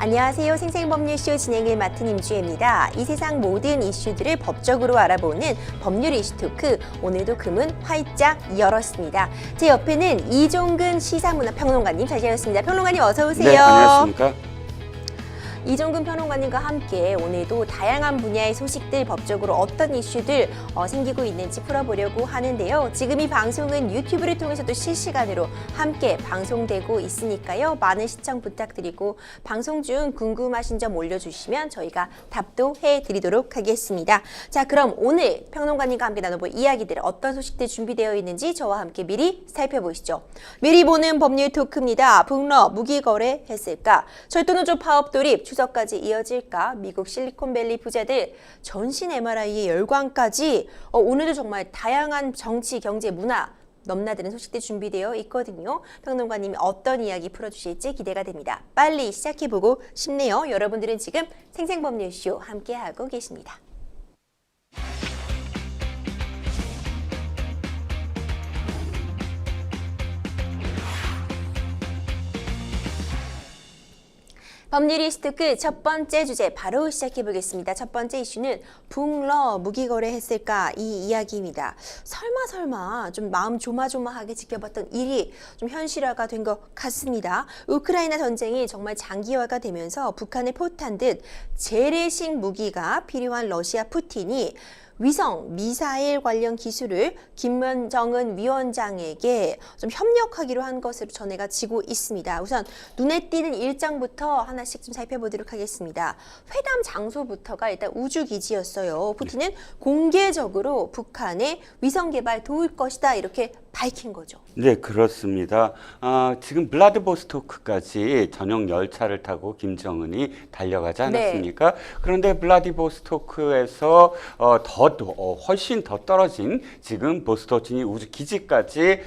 안녕하세요. 생생법률쇼 진행을 맡은 임주혜입니다. 이 세상 모든 이슈들을 법적으로 알아보는 법률 이슈 토크, 오늘도 금은 활짝 열었습니다. 제 옆에는 이종근 시사문화평론가님 자리하셨습니다. 평론가님 어서 오세요. 네, 안녕하십니까. 이종근 평론가님과 함께 오늘도 다양한 분야의 소식들, 법적으로 어떤 이슈들 생기고 있는지 풀어보려고 하는데요. 지금 이 방송은 유튜브를 통해서도 실시간으로 함께 방송되고 있으니까요. 많은 시청 부탁드리고 방송 중 궁금하신 점 올려주시면 저희가 답도 해드리도록 하겠습니다. 자, 그럼 오늘 평론가님과 함께 나눠볼 이야기들, 어떤 소식들 준비되어 있는지 저와 함께 미리 살펴보시죠. 미리 보는 법률 토크입니다. 북러 무기거래 했을까? 철도노조 파업 돌입 추석까지 이어질까? 미국 실리콘밸리 부자들 전신 MRI의 열광까지 오늘도 정말 다양한 정치, 경제, 문화 넘나드는 소식들 준비되어 있거든요. 평론가님이 어떤 이야기 풀어주실지 기대가 됩니다. 빨리 시작해보고 싶네요. 여러분들은 지금 생생법률쇼 함께하고 계십니다. 법률 이슈 토크 첫 번째 주제 바로 시작해보겠습니다. 첫 번째 이슈는 북러 무기거래 했을까 이 이야기입니다. 설마 좀 마음 조마조마하게 지켜봤던 일이 좀 현실화가 된 것 같습니다. 우크라이나 전쟁이 정말 장기화가 되면서 북한을 포탄 듯 재래식 무기가 필요한 러시아 푸틴이 위성, 미사일 관련 기술을 김정은 위원장에게 좀 협력하기로 한 것으로 전해가 지고 있습니다. 우선 눈에 띄는 일정부터 하나씩 좀 살펴보도록 하겠습니다. 회담 장소부터가 일단 우주기지였어요. 푸틴은 공개적으로 북한의 위성 개발 도울 것이다 이렇게 밝힌 거죠. 네, 그렇습니다. 지금 블라디보스토크까지 전용 열차를 타고 김정은이 달려가지 않았습니까? 네. 그런데 블라디보스토크에서 훨씬 더 떨어진 지금 보스토치니 우주기지까지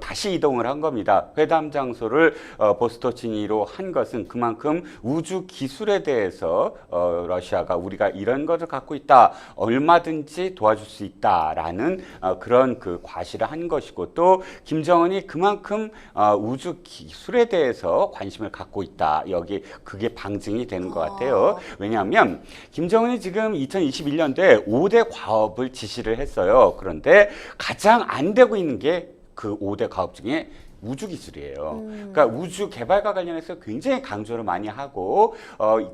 다시 이동을 한 겁니다. 회담 장소를 보스토치니로 한 것은 그만큼 우주 기술에 대해서 러시아가 우리가 이런 것을 갖고 있다, 얼마든지 도와줄 수 있다라는 그런 그 과시를 한 것이고, 또 김정은이 그만큼 우주 기술에 대해서 관심을 갖고 있다. 여기 그게 방증이 되는 것 같아요. 왜냐하면 김정은이 지금 2021년도에 5대 과업을 지시를 했어요. 그런데 가장 안 되고 있는 게 그 5대 과업 중에 우주기술이에요. 그러니까 우주 개발과 관련해서 굉장히 강조를 많이 하고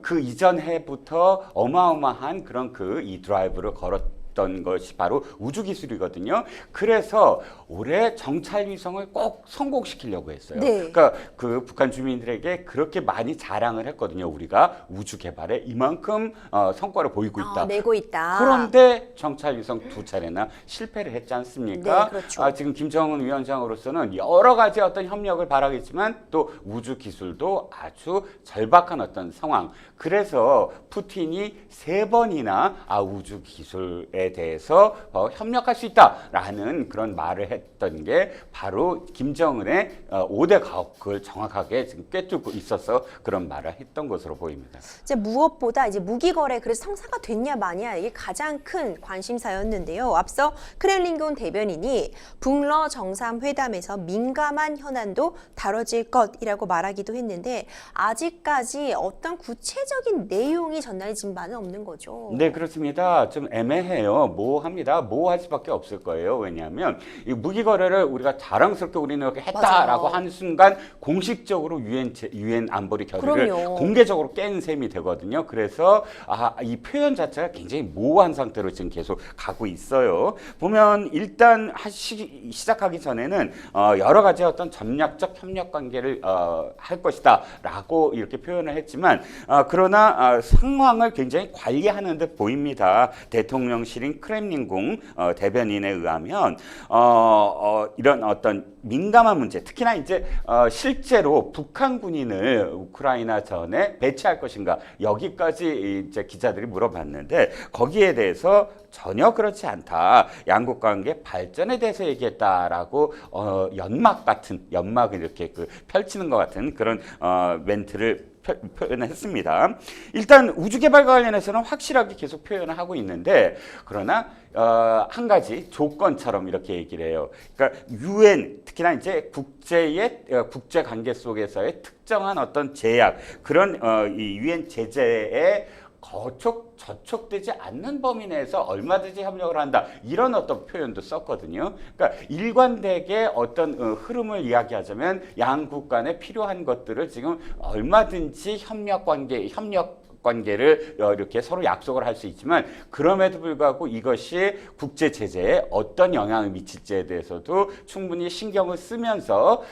그 이전 해부터 어마어마한 그런 이 드라이브를 걸었던 것이 바로 우주기술이거든요. 그래서 올해 정찰 위성을 꼭 성공시키려고 했어요. 네. 그러니까 그 북한 주민들에게 그렇게 많이 자랑을 했거든요. 우리가 우주 개발에 이만큼 성과를 보이고 있다. 내고 있다. 그런데 정찰 위성 2차례나 실패를 했지 않습니까? 네, 그렇죠. 지금 김정은 위원장으로서는 여러 가지 어떤 협력을 바라겠지만 또 우주 기술도 아주 절박한 어떤 상황. 그래서 푸틴이 3번이나 우주 기술에 대해서 협력할 수 있다라는 그런 말을 했던 게 바로 김정은의 5대 가옥을 정확하게 지금 꿰뚫고 있어서 그런 말을 했던 것으로 보입니다. 이제 무엇보다 이제 무기 거래 그래서 성사가 됐냐 마냐 이게 가장 큰 관심사였는데요. 앞서 크렘린궁 대변인이 북러 정상회담에서 민감한 현안도 다뤄질 것이라고 말하기도 했는데 아직까지 어떤 구체적인 내용이 전달된 바는 없는 거죠. 네, 그렇습니다. 좀 애매해요. 모호합니다. 모호할 수밖에 없을 거예요. 왜냐하면 이 무기 거래를 우리가 자랑스럽게 우리는 이렇게 했다라고 하는 순간 공식적으로 유엔 안보리 결의를 공개적으로 깬 셈이 되거든요. 그래서 이 표현 자체가 굉장히 모호한 상태로 지금 계속 가고 있어요. 보면 일단 시작하기 전에는 여러 가지 어떤 전략적 협력 관계를 할 것이다라고 이렇게 표현을 했지만 그러나 상황을 굉장히 관리하는 듯 보입니다. 대통령실인 크렘린궁 대변인에 의하면 이런 어떤 민감한 문제, 특히나 이제 실제로 북한 군인을 우크라이나 전에 배치할 것인가 여기까지 이제 기자들이 물어봤는데 거기에 대해서 전혀 그렇지 않다. 양국 관계 발전에 대해서 얘기했다라고 연막을 이렇게 펼치는 것 같은 그런 멘트를 표현을 했습니다. 일단 우주개발과 관련해서는 확실하게 계속 표현을 하고 있는데 그러나 한 가지 조건처럼 이렇게 얘기를 해요. 그러니까 유엔 특히나 이제 국제 관계 속에서의 특정한 어떤 제약 그런 이 유엔 제재에 저촉되지 않는 범위 내에서 얼마든지 협력을 한다. 이런 어떤 표현도 썼거든요. 그러니까 일관되게 어떤 흐름을 이야기하자면 양국 간에 필요한 것들을 지금 얼마든지 협력 관계를 이렇게 서로 약속을 할 수 있지만 그럼에도 불구하고 이것이 국제 제재에 어떤 영향을 미칠지에 대해서도 충분히 신경을 쓰면서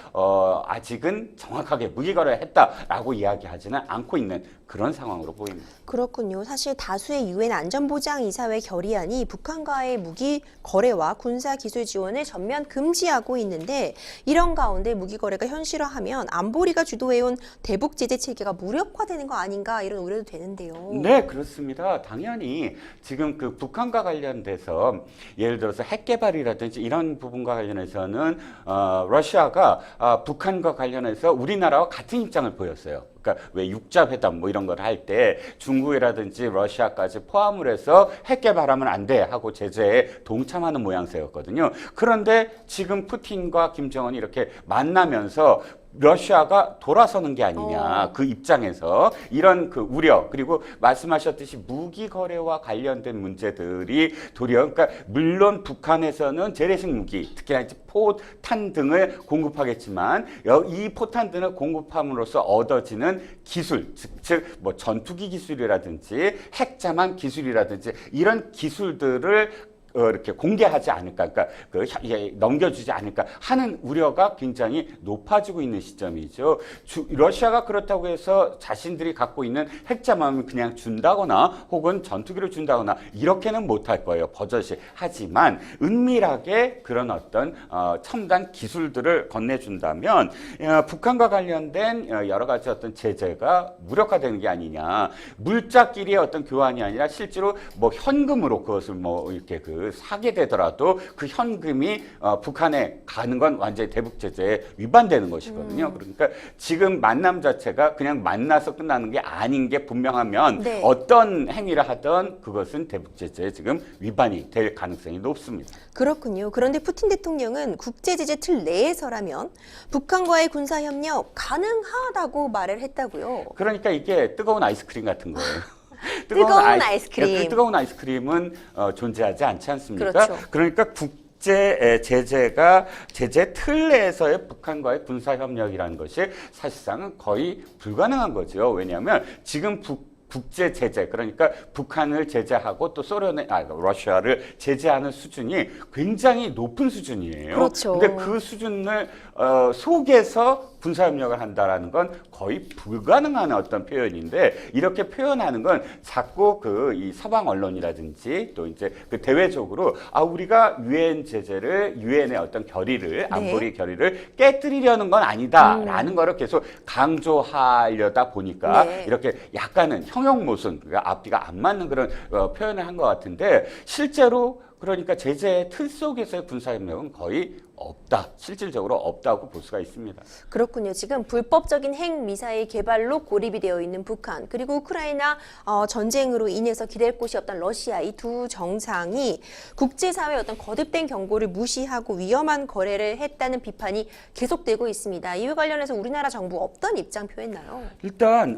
아직은 정확하게 무기거래를 했다라고 이야기하지는 않고 있는 그런 상황으로 보입니다. 그렇군요. 사실 다수의 유엔 안전보장이사회 결의안이 북한과의 무기 거래와 군사 기술 지원을 전면 금지하고 있는데 이런 가운데 무기 거래가 현실화하면 안보리가 주도해온 대북 제재 체계가 무력화되는 거 아닌가 이런 우려도 되는데요. 네, 그렇습니다. 당연히 지금 그 북한과 관련돼서 예를 들어서 핵 개발이라든지 이런 부분과 관련해서는 러시아가 북한과 관련해서 우리나라와 같은 입장을 보였어요. 그러니까 왜 육자회담 뭐 이런 걸 할 때 중국이라든지 러시아까지 포함을 해서 핵 개발하면 안 돼 하고 제재에 동참하는 모양새였거든요. 그런데 지금 푸틴과 김정은이 이렇게 만나면서 러시아가 돌아서는 게 아니냐 그 입장에서 이런 그 우려 그리고 말씀하셨듯이 무기 거래와 관련된 문제들이 도리어 그러니까 물론 북한에서는 재래식 무기 특히나 이제 포탄 등을 공급하겠지만 이 포탄 등을 공급함으로써 얻어지는 기술 즉 뭐 전투기 기술이라든지 핵자만 기술이라든지 이런 기술들을 이렇게 공개하지 않을까, 그러니까 넘겨주지 않을까 하는 우려가 굉장히 높아지고 있는 시점이죠. 러시아가 그렇다고 해서 자신들이 갖고 있는 핵잠함을 그냥 준다거나 혹은 전투기를 준다거나 이렇게는 못할 거예요. 버젓이. 하지만 은밀하게 그런 어떤 첨단 기술들을 건네준다면 북한과 관련된 여러 가지 어떤 제재가 무력화되는 게 아니냐. 물자끼리의 어떤 교환이 아니라 실제로 뭐 현금으로 그것을 뭐 이렇게 사게 되더라도 그 현금이 북한에 가는 건 완전히 대북 제재에 위반되는 것이거든요. 그러니까 지금 만남 자체가 그냥 만나서 끝나는 게 아닌 게 분명하면 네. 어떤 행위를 하던 그것은 대북 제재에 지금 위반이 될 가능성이 높습니다. 그렇군요. 그런데 푸틴 대통령은 국제 제재 틀 내에서라면 북한과의 군사 협력 가능하다고 말을 했다고요. 그러니까 이게 뜨거운 아이스크림 같은 거예요. 뜨거운 아이스크림. 그 뜨거운 아이스크림은 존재하지 않지 않습니까? 그렇죠. 그러니까 제재 틀 내에서의 북한과의 군사 협력이라는 것이 사실상은 거의 불가능한 거죠. 왜냐하면 지금 국제 제재 그러니까 북한을 제재하고 또 러시아를 제재하는 수준이 굉장히 높은 수준이에요. 그렇죠. 근데 그 수준을 속에서 군사협력을 한다라는 건 거의 불가능한 어떤 표현인데 이렇게 표현하는 건 자꾸 이 서방 언론이라든지 또 이제 그 대외적으로 우리가 유엔 제재를 유엔의 어떤 결의를 안보리 결의를 깨뜨리려는 건 아니다라는 거를 계속 강조하려다 보니까 이렇게 약간은 형용모순 그러니까 앞뒤가 안 맞는 그런 표현을 한 것 같은데 실제로 그러니까 제재의 틀 속에서의 군사협력은 거의 없다. 실질적으로 없다고 볼 수가 있습니다. 그렇군요. 지금 불법적인 핵미사일 개발로 고립이 되어 있는 북한 그리고 우크라이나 전쟁으로 인해서 기댈 곳이 없던 러시아 이 두 정상이 국제사회의 어떤 거듭된 경고를 무시하고 위험한 거래를 했다는 비판이 계속되고 있습니다. 이와 관련해서 우리나라 정부 어떤 입장 표했나요? 일단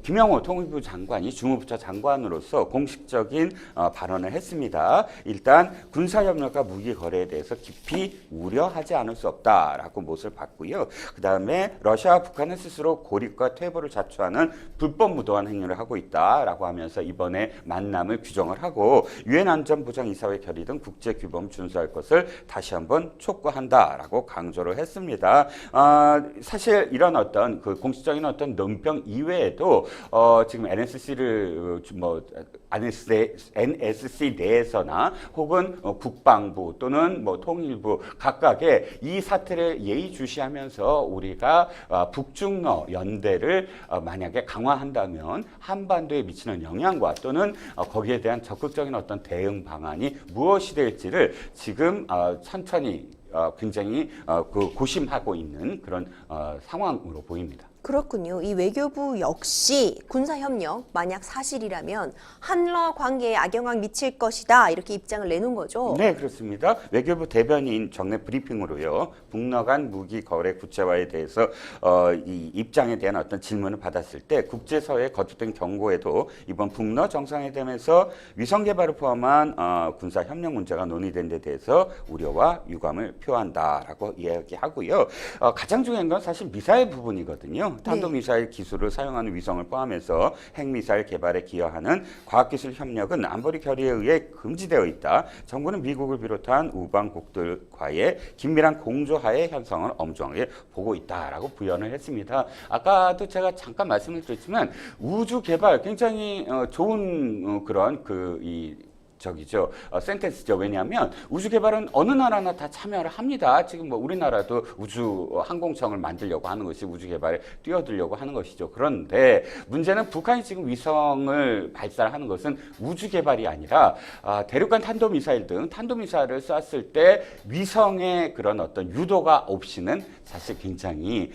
김영호 통일부 장관이 주무부처 장관으로서 공식적인 발언을 했습니다. 일단 군사협력과 무기거래에 대해서 깊이 우려하지 않을 수 없다라고 못을 봤고요. 그다음에 러시아와 북한은 스스로 고립과 퇴보를 자초하는 불법 무도한 행위를 하고 있다라고 하면서 이번에 만남을 규정을 하고 유엔 안전보장이사회 결의 등 국제 규범 준수할 것을 다시 한번 촉구한다라고 강조를 했습니다. 사실 이런 어떤 그 공식적인 어떤 논평 이외에도 지금 NSC 내에서나 혹은 국방부 또는 뭐 통일부 각각의 이 사태를 예의주시하면서 우리가 북중러 연대를 만약에 강화한다면 한반도에 미치는 영향과 또는 거기에 대한 적극적인 어떤 대응 방안이 무엇이 될지를 지금 천천히 굉장히 고심하고 있는 그런 상황으로 보입니다. 그렇군요. 이 외교부 역시 군사협력 만약 사실이라면 한러 관계에 악영향 미칠 것이다 이렇게 입장을 내놓은 거죠. 네, 그렇습니다. 외교부 대변인 정례 브리핑으로요. 북러 간 무기 거래 구체화에 대해서 이 입장에 대한 어떤 질문을 받았을 때 국제사회의 거듭된 경고에도 이번 북러 정상회담에서 위성 개발을 포함한 군사 협력 문제가 논의된 데 대해서 우려와 유감을 표한다라고 이야기하고요. 가장 중요한 건 사실 미사일 부분이거든요. 탄도미사일 기술을 사용하는 위성을 포함해서 핵미사일 개발에 기여하는 과학기술 협력은 안보리 결의에 의해 금지되어 있다. 정부는 미국을 비롯한 우방국들과의 긴밀한 공조하에 현상을 엄중하게 보고 있다라고 부연을 했습니다. 아까도 제가 잠깐 말씀을 드렸지만 우주 개발 굉장히 좋은 그런 센텐스죠. 왜냐하면 우주 개발은 어느 나라나 다 참여를 합니다. 지금 뭐 우리나라도 우주 항공청을 만들려고 하는 것이 우주 개발에 뛰어들려고 하는 것이죠. 그런데 문제는 북한이 지금 위성을 발사하는 것은 우주 개발이 아니라 대륙간 탄도미사일 등 탄도미사일을 쐈을 때 위성의 그런 어떤 유도가 없이는 사실 굉장히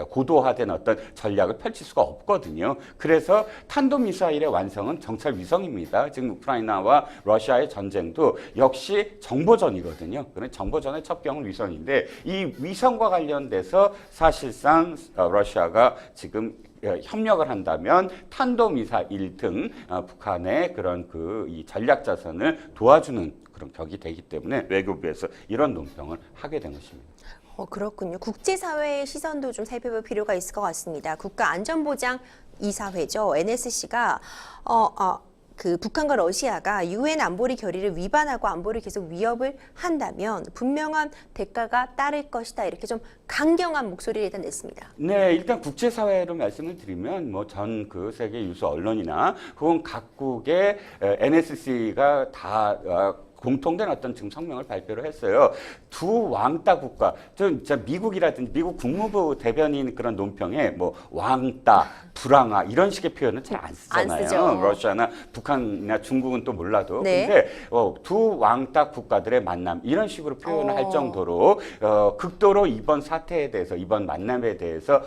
고도화된 어떤 전략을 펼칠 수가 없거든요. 그래서 탄도미사일의 완성은 정찰 위성입니다. 지금 우크라이나와 러시아의 전쟁도 역시 정보전이거든요. 그런 정보전의 첩경은 위성인데 이 위성과 관련돼서 사실상 러시아가 지금 협력을 한다면 탄도미사일 등 북한의 그런 이 전략 자산을 도와주는 그런 격이 되기 때문에 외교부에서 이런 논평을 하게 된 것입니다. 그렇군요. 국제사회의 시선도 좀 살펴볼 필요가 있을 것 같습니다. 국가안전보장이사회죠. NSC가 북한과 러시아가 유엔 안보리 결의를 위반하고 안보를 계속 위협을 한다면 분명한 대가가 따를 것이다. 이렇게 좀 강경한 목소리를 일단 냈습니다. 네, 일단 국제사회로 말씀을 드리면 전 세계 유수 언론이나 혹은 각국의 NSC가 다 공통된 어떤 지금 성명을 발표를 했어요. 두 왕따 국가, 진짜 미국이라든지 미국 국무부 대변인 그런 논평에 왕따, 불황아 이런 식의 표현은 잘 안 쓰잖아요. 안 쓰죠. 러시아나 북한이나 중국은 또 몰라도. 네. 근데 두 왕따 국가들의 만남 이런 식으로 표현을 할 정도로 극도로 이번 사태에 대해서 이번 만남에 대해서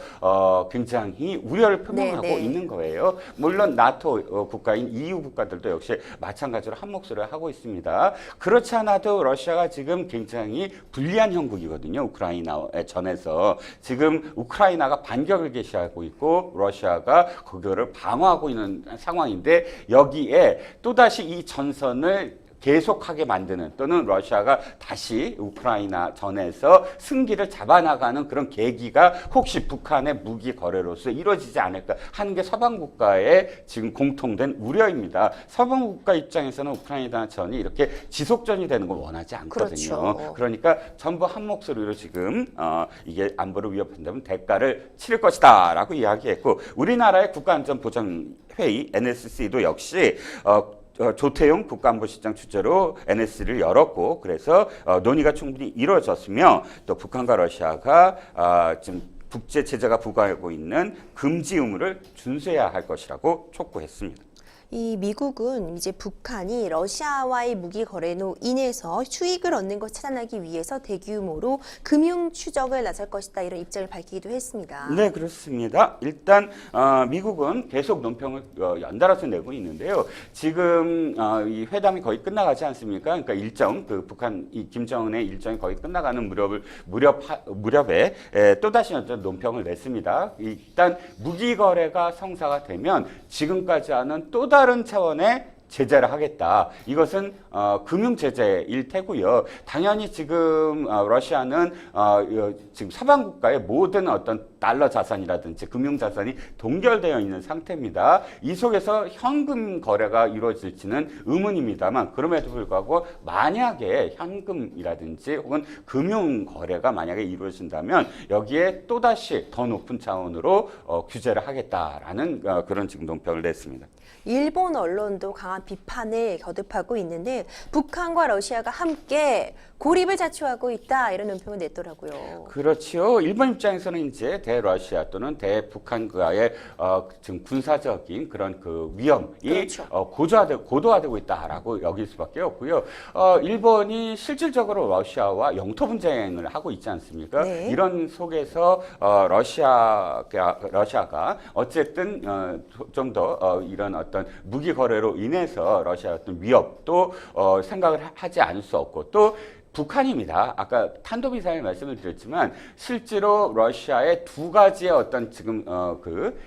굉장히 우려를 표명하고 있는 거예요. 물론 나토 국가인 EU 국가들도 역시 마찬가지로 한 목소리를 하고 있습니다. 그렇지 않아도 러시아가 지금 굉장히 불리한 형국이거든요. 우크라이나에 전에서 지금 우크라이나가 반격을 개시하고 있고 러시아가 그거를 방어하고 있는 상황인데 여기에 또다시 이 전선을 계속하게 만드는 또는 러시아가 다시 우크라이나 전에서 승기를 잡아나가는 그런 계기가 혹시 북한의 무기 거래로서 이루어지지 않을까 하는 게 서방 국가의 지금 공통된 우려입니다. 서방 국가 입장에서는 우크라이나 전이 이렇게 지속전이 되는 걸 원하지 않거든요. 그렇죠. 그러니까 전부 한 목소리로 지금 이게 안보를 위협한다면 대가를 치를 것이다라고 이야기했고 우리나라의 국가안전보장회의 NSC도 역시 조태용 국가안보실장 주재로 NSC를 열었고 그래서 논의가 충분히 이루어졌으며 또 북한과 러시아가 지금 국제 제재가 부과하고 있는 금지 의무를 준수해야 할 것이라고 촉구했습니다. 이 미국은 이제 북한이 러시아와의 무기 거래로 인해서 수익을 얻는 것을 차단하기 위해서 대규모로 금융 추적을 나설 것이다 이런 입장을 밝히기도 했습니다. 네, 그렇습니다. 일단 미국은 계속 논평을 연달아서 내고 있는데요. 지금 이 회담이 거의 끝나가지 않습니까? 그러니까 일정 북한 김정은의 일정이 거의 끝나가는 무렵에 또다시 논평을 냈습니다. 일단 무기 거래가 성사가 되면 지금까지 하는 또 다른 차원의 제재를 하겠다. 이것은 금융 제재일 테고요. 당연히 지금 러시아는 지금 서방 국가의 모든 어떤 달러 자산이라든지 금융 자산이 동결되어 있는 상태입니다. 이 속에서 현금 거래가 이루어질지는 의문입니다만 그럼에도 불구하고 만약에 현금이라든지 혹은 금융 거래가 만약에 이루어진다면 여기에 또다시 더 높은 차원으로 규제를 하겠다라는 그런 지금 논평을 냈습니다. 일본 언론도 강한 비판을 거듭하고 있는데 북한과 러시아가 함께 고립을 자초하고 있다 이런 논평을 냈더라고요. 그렇지요. 일본 입장에서는 이제 대러시아 또는 대북한과의 지금 군사적인 그런 그 위험이 그렇죠. 고도화되고 있다라고 여길 수밖에 없고요. 일본이 실질적으로 러시아와 영토 분쟁을 하고 있지 않습니까? 네. 이런 속에서 러시아가 어쨌든 좀 더 이런 어떤 무기 거래로 인해서 러시아의 어떤 위협도 생각을 하지 않을 수 없고 또 북한입니다. 아까 탄도미사일 말씀을 드렸지만 실제로 러시아의 두 가지의 어떤 지금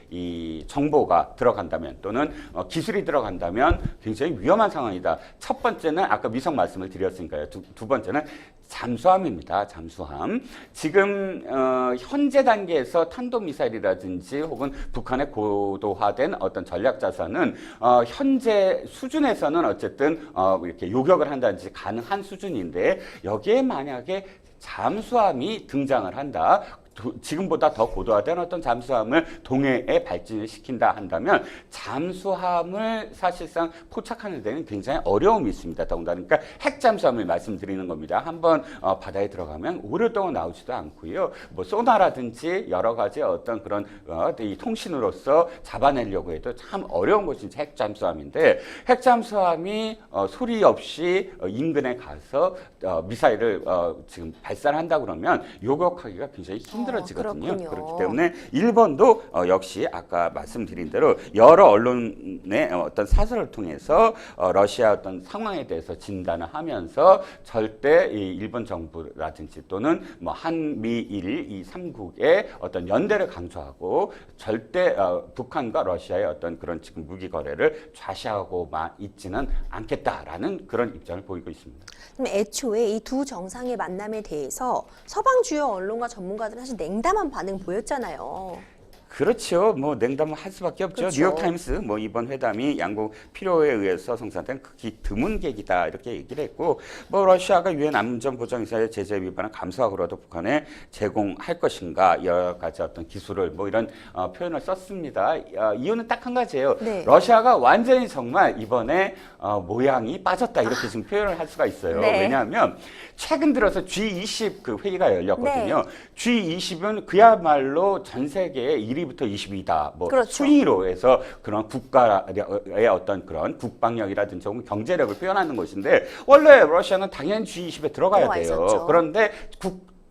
이 정보가 들어간다면 또는 기술이 들어간다면 굉장히 위험한 상황이다. 첫 번째는 아까 위성 말씀을 드렸으니까요. 두 번째는 잠수함입니다. 잠수함. 지금 현재 단계에서 탄도미사일이라든지 혹은 북한의 고도화된 어떤 전략 자산은 현재 수준에서는 어쨌든 이렇게 요격을 한다든지 가능한 수준인데 여기에 만약에 잠수함이 등장을 한다. 지금보다 더 고도화된 어떤 잠수함을 동해에 발진을 시킨다 한다면 잠수함을 사실상 포착하는 데는 굉장히 어려움이 있습니다. 더군다나 그러니까 핵잠수함을 말씀드리는 겁니다. 한번 바다에 들어가면 오랫동안 나오지도 않고요. 뭐 소나라든지 여러 가지 어떤 그런 이 통신으로서 잡아내려고 해도 참 어려운 것이 핵잠수함인데 핵잠수함이 소리 없이 인근에 가서 미사일을 지금 발사한다 그러면 요격하기가 굉장히 힘들어지거든요. 그렇기 때문에 일본도 역시 아까 말씀드린 대로 여러 언론의 어떤 사설을 통해서 러시아 어떤 상황에 대해서 진단을 하면서 절대 이 일본 정부라든지 또는 뭐 한미일 이 3국의 어떤 연대를 강조하고 절대 북한과 러시아의 어떤 그런 지금 무기 거래를 좌시하고만 있지는 않겠다라는 그런 입장을 보이고 있습니다. 그럼 애초에 이 두 정상의 만남에 대해서 서방 주요 언론과 전문가들은 사실 냉담한 반응 보였잖아요. 그렇죠. 뭐 냉담을 할 수밖에 없죠. 그렇죠. 뉴욕타임스 뭐 이번 회담이 양국 필요에 의해서 성사된 극히 드문 계기다 이렇게 얘기를 했고 뭐 러시아가 유엔 안전보장이사의 제재 위반을 감수하고라도 북한에 제공할 것인가 여러 가지 어떤 기술을 뭐 이런 표현을 썼습니다. 이유는 딱 한 가지예요. 네. 러시아가 완전히 정말 이번에 모양이 빠졌다 이렇게 지금 표현을 할 수가 있어요. 네. 왜냐하면 최근 들어서 G20 그 회의가 열렸거든요. 네. G20은 그야말로 전 세계의 1위부터 20위다. 뭐 그렇죠. 순위로 해서 그런 국가의 어떤 그런 국방력이라든지 혹은 경제력을 표현하는 것인데 원래 러시아는 당연히 G20에 들어가야 돼요. 있었죠. 그런데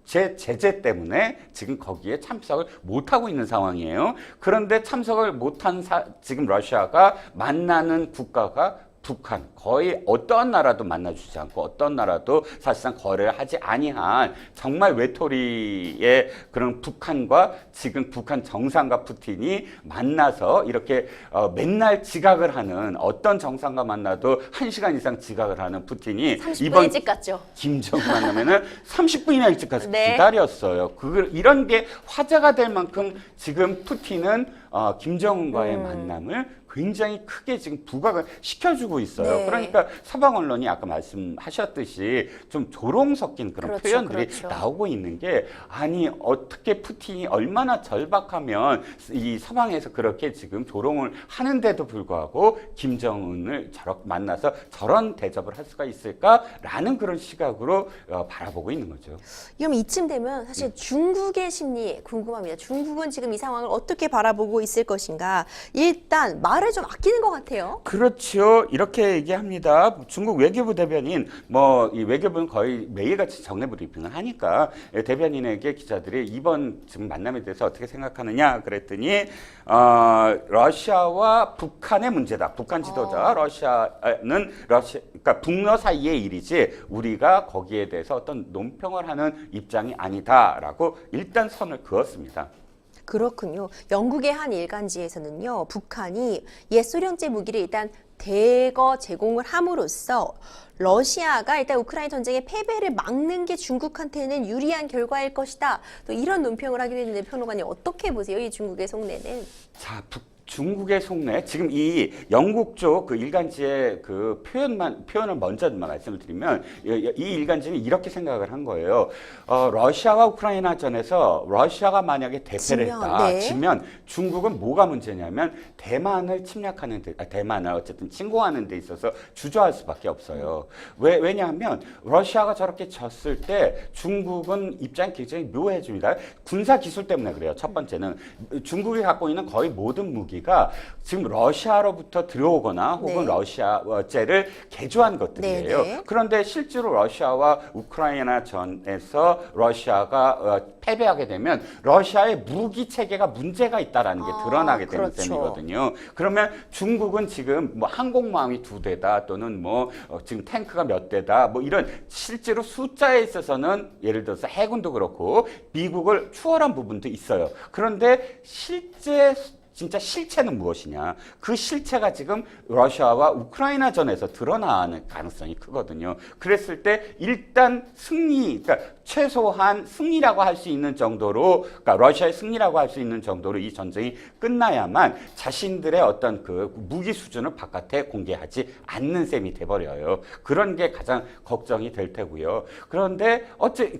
제재 때문에 지금 거기에 참석을 못하고 있는 상황이에요. 그런데 참석을 못한 지금 러시아가 만나는 국가가 북한 거의 어떤 나라도 만나주지 않고 어떤 나라도 사실상 거래를 하지 아니한 정말 외톨이의 그런 북한과 지금 북한 정상과 푸틴이 만나서 이렇게 맨날 지각을 하는 어떤 정상과 만나도 1시간 이상 지각을 하는 푸틴이 30분 이번 일찍 갔죠. 김정은 만나면은 30분이나 일찍 가서 네. 기다렸어요. 이런 게 화제가 될 만큼 지금 푸틴은 김정은과의 만남을 굉장히 크게 지금 부각을 시켜주고 있어요. 네. 그러니까 서방 언론이 아까 말씀하셨듯이 좀 조롱 섞인 그런 그렇죠, 표현들이 그렇죠. 나오고 있는 게 아니 어떻게 푸틴이 얼마나 절박하면 이 서방에서 그렇게 지금 조롱을 하는데도 불구하고 김정은을 만나서 저런 대접을 할 수가 있을까라는 그런 시각으로 바라보고 있는 거죠. 그럼 이쯤 되면 사실 중국의 심리 궁금합니다. 중국은 지금 이 상황을 어떻게 바라보고 있을 것인가. 일단 말을 좀 아끼는 것 같아요. 그렇죠. 이렇게 얘기합니다. 중국 외교부 대변인, 뭐, 이 외교부는 거의 매일같이 정례 브리핑을 하니까 대변인에게 기자들이 이번 지금 만남에 대해서 어떻게 생각하느냐 그랬더니, 러시아와 북한의 문제다. 북한 지도자, 그러니까 북러 사이의 일이지 우리가 거기에 대해서 어떤 논평을 하는 입장이 아니다라고 일단 선을 그었습니다. 그렇군요. 영국의 한 일간지에서는요, 북한이 옛 소련제 무기를 일단 대거 제공을 함으로써 러시아가 일단 우크라이나 전쟁의 패배를 막는 게 중국한테는 유리한 결과일 것이다. 또 이런 논평을 하기도 했는데 평론가님 어떻게 보세요? 이 중국의 속내는? 자, 중국의 속내, 지금 이 영국 쪽 그 일간지의 그 표현을 먼저 말씀을 드리면, 이 일간지는 이렇게 생각을 한 거예요. 러시아와 우크라이나 전에서 러시아가 만약에 대패를 했다, 지면 중국은 뭐가 문제냐면 대만을 침략하는 데, 대만을 어쨌든 침공하는 데 있어서 주저할 수밖에 없어요. 왜냐하면 러시아가 저렇게 졌을 때 중국은 입장이 굉장히 묘해집니다. 군사 기술 때문에 그래요. 첫 번째는 중국이 갖고 있는 거의 모든 무기가 지금 러시아로부터 들어오거나 혹은 러시아제를 개조한 것들이에요. 그런데 실제로 러시아와 우크라이나 전에서 러시아가 패배하게 되면 러시아의 무기 체계가 문제가 있다라는 게 드러나게 되는 셈이거든요. 그러면 중국은 지금 뭐 항공모함이 2대다 또는 뭐 지금 탱크가 몇 대다 뭐 이런 실제로 숫자에 있어서는 예를 들어서 해군도 그렇고 미국을 추월한 부분도 있어요. 그런데 진짜 실체는 무엇이냐? 그 실체가 지금 러시아와 우크라이나 전에서 드러나는 가능성이 크거든요. 그랬을 때 일단 그러니까 최소한 승리라고 할 수 있는 정도로, 그러니까 러시아의 승리라고 할 수 있는 정도로 이 전쟁이 끝나야만 자신들의 어떤 그 무기 수준을 바깥에 공개하지 않는 셈이 돼버려요. 그런 게 가장 걱정이 될 테고요. 그런데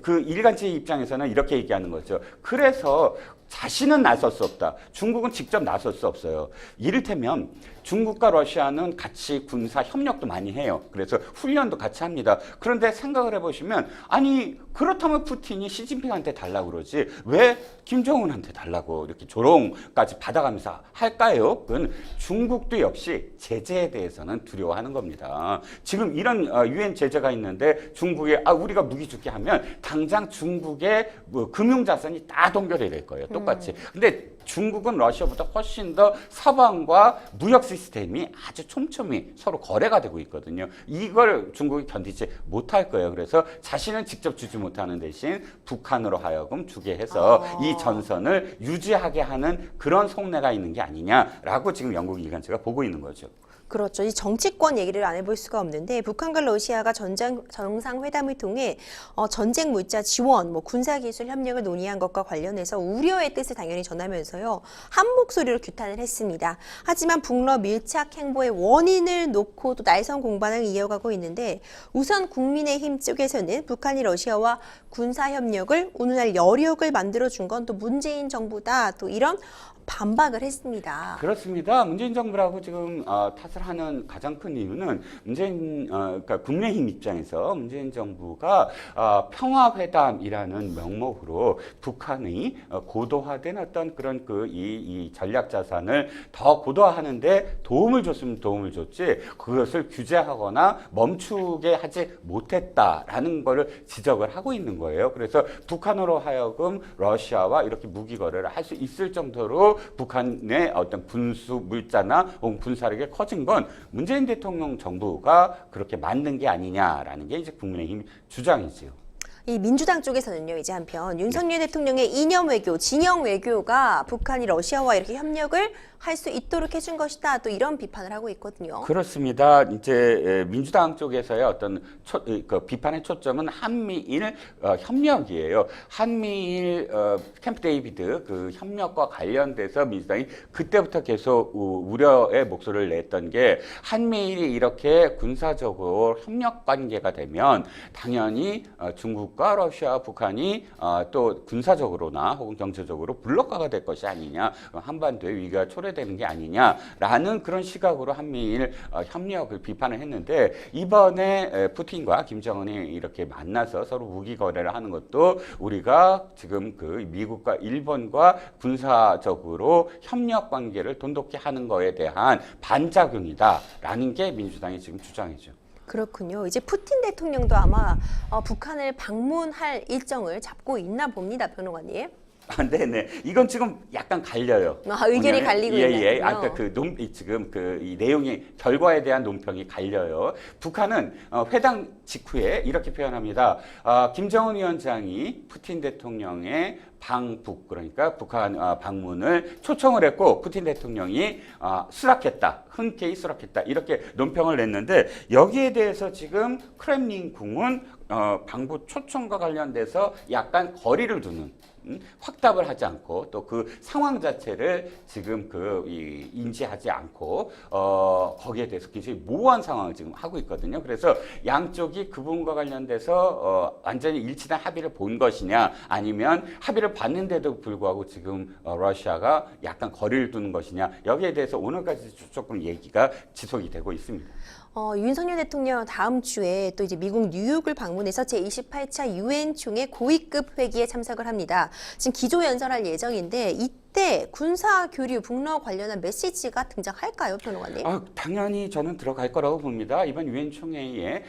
그 일간지 입장에서는 이렇게 얘기하는 거죠. 그래서 자신은 나설 수 없다. 중국은 직접 나설 수 없어요. 이를테면 중국과 러시아는 같이 군사 협력도 많이 해요. 그래서 훈련도 같이 합니다. 그런데 생각을 해보시면 아니 그렇다면 푸틴이 시진핑한테 달라고 그러지 왜 김정은한테 달라고 이렇게 조롱까지 받아가면서 할까요? 그건 중국도 역시 제재에 대해서는 두려워하는 겁니다. 지금 이런 유엔 제재가 있는데 중국에 우리가 무기 줄게 하면 당장 중국의 뭐 금융자산이 다 동결이 될 거예요. 똑같이. 근데 중국은 러시아보다 훨씬 더 서방과 무역 시스템이 아주 촘촘히 서로 거래가 되고 있거든요. 이걸 중국이 견디지 못할 거예요. 그래서 자신은 직접 주지 못하는 대신 북한으로 하여금 주게 해서 이 전선을 유지하게 하는 그런 속내가 있는 게 아니냐라고 지금 영국 일간지가 보고 있는 거죠. 그렇죠. 이 정치권 얘기를 안 해볼 수가 없는데 북한과 러시아가 정상회담을 통해 전쟁 물자 지원, 뭐 군사기술 협력을 논의한 것과 관련해서 우려의 뜻을 당연히 전하면서요. 한 목소리로 규탄을 했습니다. 하지만 북러 밀착 행보의 원인을 놓고 또 날선 공방을 이어가고 있는데 우선 국민의힘 쪽에서는 북한이 러시아와 군사협력을 운운할 여력을 만들어준 건 또 문재인 정부다. 또 이런 반박을 했습니다. 그렇습니다. 문재인 정부라고 지금 탓을 하는 가장 큰 이유는 그러니까 국민의힘 입장에서 문재인 정부가 평화회담이라는 명목으로 북한의 고도화된 어떤 그런 이 전략 자산을 더 고도화하는데 도움을 줬으면 도움을 줬지 그것을 규제하거나 멈추게 하지 못했다라는 것을 지적을 하고 있는 거예요. 그래서 북한으로 하여금 러시아와 이렇게 무기 거래를 할 수 있을 정도로 북한의 어떤 군수 물자나 혹은 군사력이 커진 건 문재인 대통령 정부가 그렇게 만든 게 아니냐라는 게 이제 국민의힘 주장이지요. 이 민주당 쪽에서는요, 이제 한편 윤석열 대통령의 이념 외교, 진영 외교가 북한이 러시아와 이렇게 협력을 할 수 있도록 해준 것이다. 또 이런 비판을 하고 있거든요. 그렇습니다. 이제 민주당 쪽에서의 어떤 비판의 초점은 한미일 협력이에요. 한미일 캠프 데이비드 그 협력과 관련돼서 민주당이 그때부터 계속 우려의 목소리를 냈던 게 한미일이 이렇게 군사적으로 협력 관계가 되면 당연히 중국과 러시아, 북한이 또 군사적으로나 혹은 경제적으로 블록화가 될 것이 아니냐, 한반도에 위기가 초래되는 게 아니냐라는 그런 시각으로 한미일 협력을 비판을 했는데 이번에 푸틴과 김정은이 이렇게 만나서 서로 무기 거래를 하는 것도 우리가 지금 그 미국과 일본과 군사적으로 협력 관계를 돈독히 하는 거에 대한 반작용이다라는 게 민주당이 지금 주장이죠. 그렇군요. 이제 푸틴 대통령도 아마 북한을 방문할 일정을 잡고 있나 봅니다, 변호관님. 네네. 이건 지금 약간 갈려요. 의견이 갈리고 있네요. 아까 지금 이 내용이 결과에 대한 논평이 갈려요. 북한은 회담 직후에 이렇게 표현합니다. 김정은 위원장이 푸틴 대통령의 방북 그러니까 북한 방문을 초청을 했고 푸틴 대통령이 수락했다. 흔쾌히 수락했다. 이렇게 논평을 냈는데 여기에 대해서 지금 크렘린궁은 방북 초청과 관련돼서 약간 거리를 두는 확답을 하지 않고 또 그 상황 자체를 지금 인지하지 않고 거기에 대해서 굉장히 모호한 상황을 지금 하고 있거든요. 그래서 양쪽이 그 부분과 관련돼서 완전히 일치된 합의를 본 것이냐 아니면 합의를 봤는데도 불구하고 지금 러시아가 약간 거리를 두는 것이냐 여기에 대해서 오늘까지 조금 얘기가 지속이 되고 있습니다. 윤석열 대통령 다음 주에 또 이제 미국 뉴욕을 방문해서 제28차 유엔 총회 고위급 회기에 참석을 합니다. 지금 기조연설할 예정인데 이때 군사 교류 북러 관련한 메시지가 등장할까요, 평론가님? 당연히 저는 들어갈 거라고 봅니다. 이번 유엔 총회에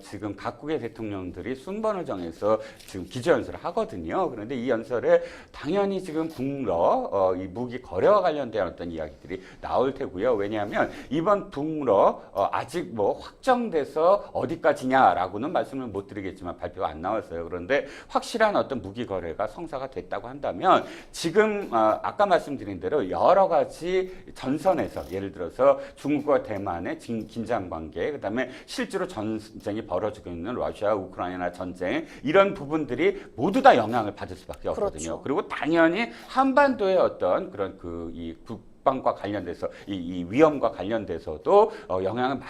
지금 각국의 대통령들이 순번을 정해서 지금 기조연설을 하거든요. 그런데 이 연설에 당연히 지금 북러 이 무기 거래와 관련된 어떤 이야기들이 나올 테고요. 왜냐하면 이번 북러 아직 뭐 확정돼서 어디까지냐라고는 말씀을 못 드리겠지만 발표가 안 나왔어요. 그런데 확실한 어떤 무기 거래가 성사가 됐다고 한다면 지금 아까 말씀드린 대로 여러 가지 전선에서 예를 들어서 중국과 대만의 긴장 관계, 그다음에 실제로 전쟁이 벌어지고 있는 러시아 우크라이나 전쟁 이런 부분들이 모두 다 영향을 받을 수밖에 없거든요. 그렇죠. 그리고 당연히 한반도의 어떤 그런 국방과 관련돼서 이 위험과 관련돼서도 영향을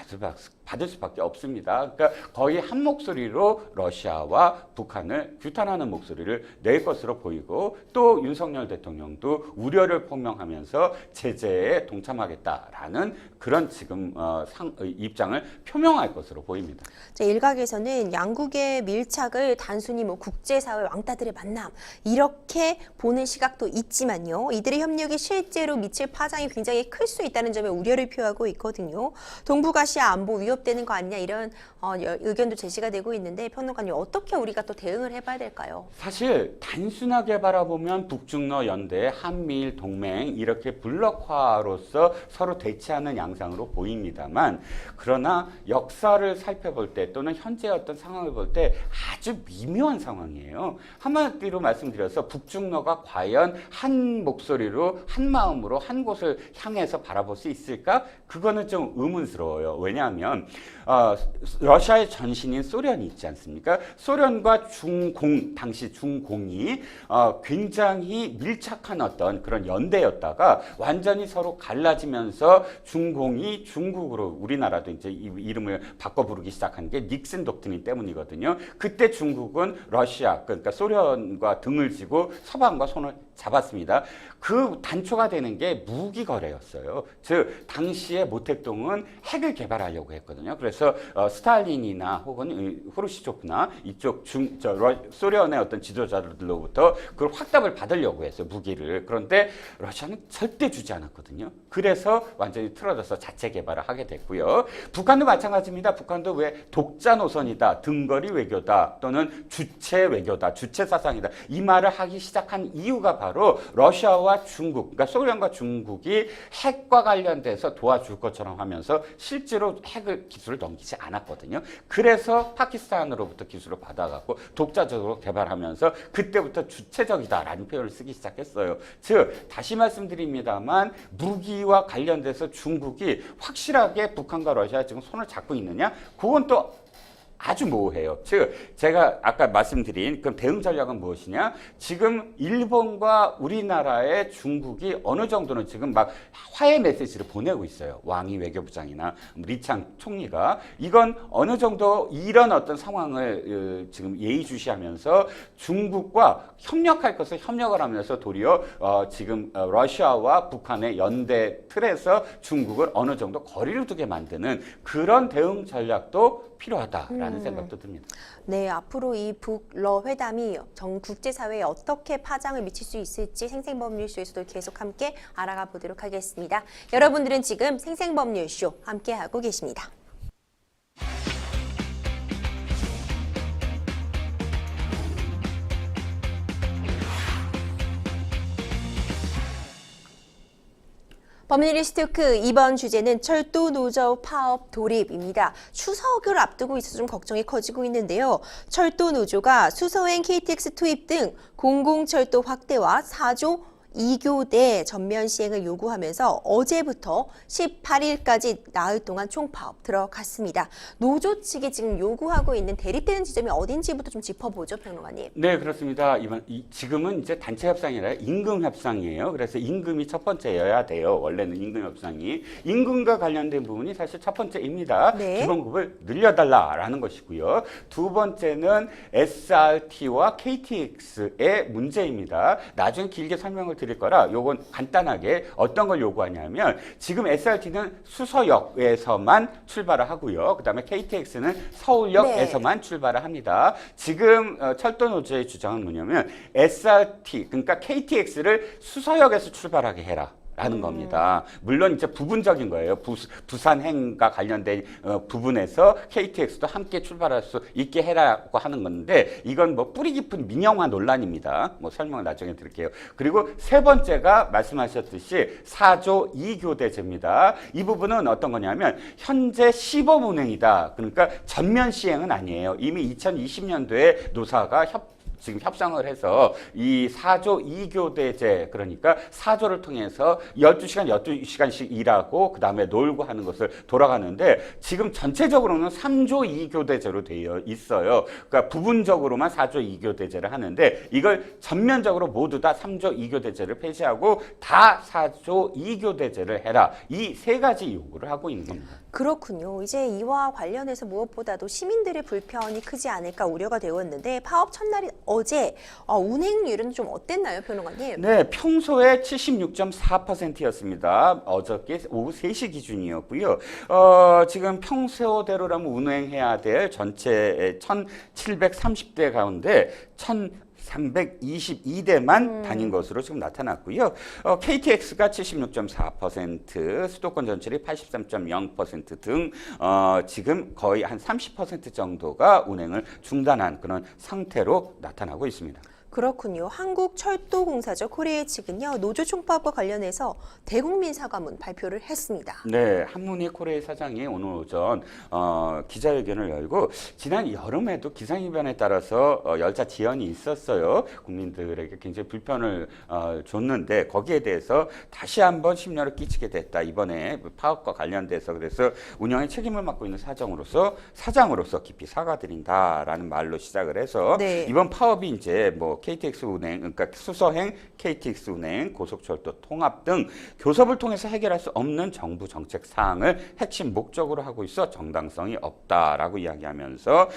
받을 수밖에 없습니다. 그러니까 거의 한 목소리로 러시아와 북한을 규탄하는 목소리를 낼 것으로 보이고 또 윤석열 대통령도 우려를 표명하면서 제재에 동참하겠다라는 그런 지금 입장을 표명할 것으로 보입니다. 일각에서는 양국의 밀착을 단순히 뭐 국제사회 왕따들의 만남 이렇게 보는 시각도 있지만요. 이들의 협력이 실제로 미칠 파장이 굉장히 클 수 있다는 점에 우려를 표하고 있거든요. 동북아시아 안보 위협되는 거 아니냐 이런 의견도 제시가 되고 있는데 평론가님 어떻게 우리가 또 대응을 해봐야 될까요? 사실 단순하게 바라보면 북중러 연대, 한미일 동맹 이렇게 블록화로서 서로 대치하는 양상으로 보입니다만 그러나 역사를 살펴볼 때 또는 현재 어떤 상황을 볼 때 아주 미묘한 상황이에요. 한마디로 말씀드려서 북중러가 과연 한 목소리로 한 마음으로 한 곳을 향해서 바라볼 수 있을까? 그거는 좀 의문스러워요. 왜냐하면 러시아의 전신인 소련이 있지 않습니까? 소련과 당시 중공이 굉장히 밀착한 어떤 그런 연대였다가 완전히 서로 갈라지면서 중공이 중국으로 우리나라도 이제 이름을 바꿔 부르기 시작한 게 닉슨 독트린 때문이거든요. 그때 중국은 러시아 그러니까 소련과 등을 지고 서방과 손을 잡았습니다. 그 단초가 되는 게 무기 거래였어요. 즉 당시에 모택동은 핵을 개발하려고 했거든요. 그래서 스탈린이나 혹은 후르시초프나 이쪽 소련의 어떤 지도자들로부터 그걸 확답을 받으려고 했어요. 무기를. 그런데 러시아는 절대 주지 않았거든요. 그래서 완전히 틀어져서 자체 개발을 하게 됐고요. 북한도 마찬가지입니다. 북한도 왜 독자 노선이다, 등거리 외교다, 또는 주체 외교다, 주체 사상이다 이 말을 하기 시작한 이유가 바로 러시아와 중국, 그러니까 소련과 중국이 핵과 관련돼서 도와줄 것처럼 하면서 실제로 기술을 넘기지 않았거든요. 그래서 파키스탄으로부터 기술을 받아갖고 독자적으로 개발하면서 그때부터 주체적이다라는 표현을 쓰기 시작했어요. 즉 다시 말씀드립니다만 무기와 관련돼서 중국이 확실하게 북한과 러시아 지금 손을 잡고 있느냐? 그건 또 아주 모호해요. 즉 제가 아까 말씀드린 그 대응 전략은 무엇이냐? 지금 일본과 우리나라의 중국이 어느 정도는 지금 막 화해 메시지를 보내고 있어요. 왕이 외교부장이나 리창 총리가 이건 어느 정도 이런 어떤 상황을 지금 예의주시하면서 중국과 협력할 것을 협력을 하면서 도리어 지금 러시아와 북한의 연대 틀에서 중국을 어느 정도 거리를 두게 만드는 그런 대응 전략도 필요하다라는 생각도 듭니다. 네, 앞으로 이 북러 회담이 전 국제사회에 어떻게 파장을 미칠 수 있을지 생생법률쇼에서도 계속 함께 알아가 보도록 하겠습니다. 여러분들은 지금 생생법률쇼 함께하고 계십니다. 법률 리스토크 이번 주제는 철도 노조 파업 돌입입니다. 추석을 앞두고 있어서 좀 걱정이 커지고 있는데요. 철도 노조가 수서행 KTX 투입 등 공공철도 확대와 4조 2교대 전면 시행을 요구하면서 어제부터 18일까지 나흘 동안 총파업 들어갔습니다. 노조 측이 지금 요구하고 있는 대립되는 지점이 어딘지부터 좀 짚어보죠, 평론가님. 네, 그렇습니다. 지금은 이제 단체 협상이 아니라 임금 협상이에요. 그래서 임금이 첫 번째여야 돼요. 원래는 임금 협상이. 임금과 관련된 부분이 사실 첫 번째입니다. 네. 기본급을 늘려달라라는 것이고요. 두 번째는 SRT와 KTX의 문제입니다. 나중에 길게 설명을 드릴 거라 요건 간단하게 어떤 걸 요구하냐면 지금 SRT는 수서역에서만 출발을 하고요. 그다음에 KTX는 서울역에서만 출발을 합니다. 지금 철도 노조의 주장은 뭐냐면 SRT 그러니까 KTX를 수서역에서 출발하게 해라. 라는 겁니다. 물론 이제 부분적인 거예요. 부산행과 관련된 부분에서 KTX도 함께 출발할 수 있게 해라고 하는 건데 이건 뭐 뿌리 깊은 민영화 논란입니다. 뭐 설명을 나중에 드릴게요. 그리고 세 번째가 말씀하셨듯이 4조 2교대제입니다. 이 부분은 어떤 거냐면 현재 시범 운행이다. 그러니까 전면 시행은 아니에요. 이미 2020년도에 노사가 지금 협상을 해서 이 4조 2교대제 그러니까 4조를 통해서 12시간, 12시간씩 일하고 그다음에 놀고 하는 것을 돌아가는데 지금 전체적으로는 3조 2교대제로 되어 있어요. 그러니까 부분적으로만 4조 2교대제를 하는데 이걸 전면적으로 모두 다 3조 2교대제를 폐지하고 다 4조 2교대제를 해라. 이 세 가지 요구를 하고 있는 겁니다. 그렇군요. 이제 이와 관련해서 무엇보다도 시민들의 불편이 크지 않을까 우려가 되었는데 파업 첫날인 어제 운행률은 좀 어땠나요, 평론가님? 네, 평소에 76.4%였습니다. 어저께 오후 3시 기준이었고요. 지금 평소대로라면 운행해야 될 전체 1,730대 가운데 1,322대만 다닌 것으로 지금 나타났고요. KTX가 76.4%, 수도권 전철이 83.0% 등 지금 거의 한 30% 정도가 운행을 중단한 그런 상태로 나타나고 있습니다. 그렇군요. 한국철도공사죠. 코레일 측은요. 노조 총파업과 관련해서 대국민 사과문 발표를 했습니다. 네, 한문희 코레일 사장이 오늘 오전 기자회견을 열고 지난 여름에도 기상이변에 따라서 열차 지연이 있었어요. 국민들에게 굉장히 불편을 줬는데 거기에 대해서 다시 한번 심려를 끼치게 됐다. 이번에 파업과 관련돼서 그래서 운영에 책임을 맡고 있는 사장으로서 깊이 사과드린다라는 말로 시작을 해서 네. 이번 파업이 이제 뭐 KTX 운행, 그러니까 수서행, KTX 운행, 고속철도 통합 등 교섭을 통해서 해결할 수 없는 정부 정책 사항을 핵심 목적으로 하고 있어 정당성이 없다라고 이야기하면서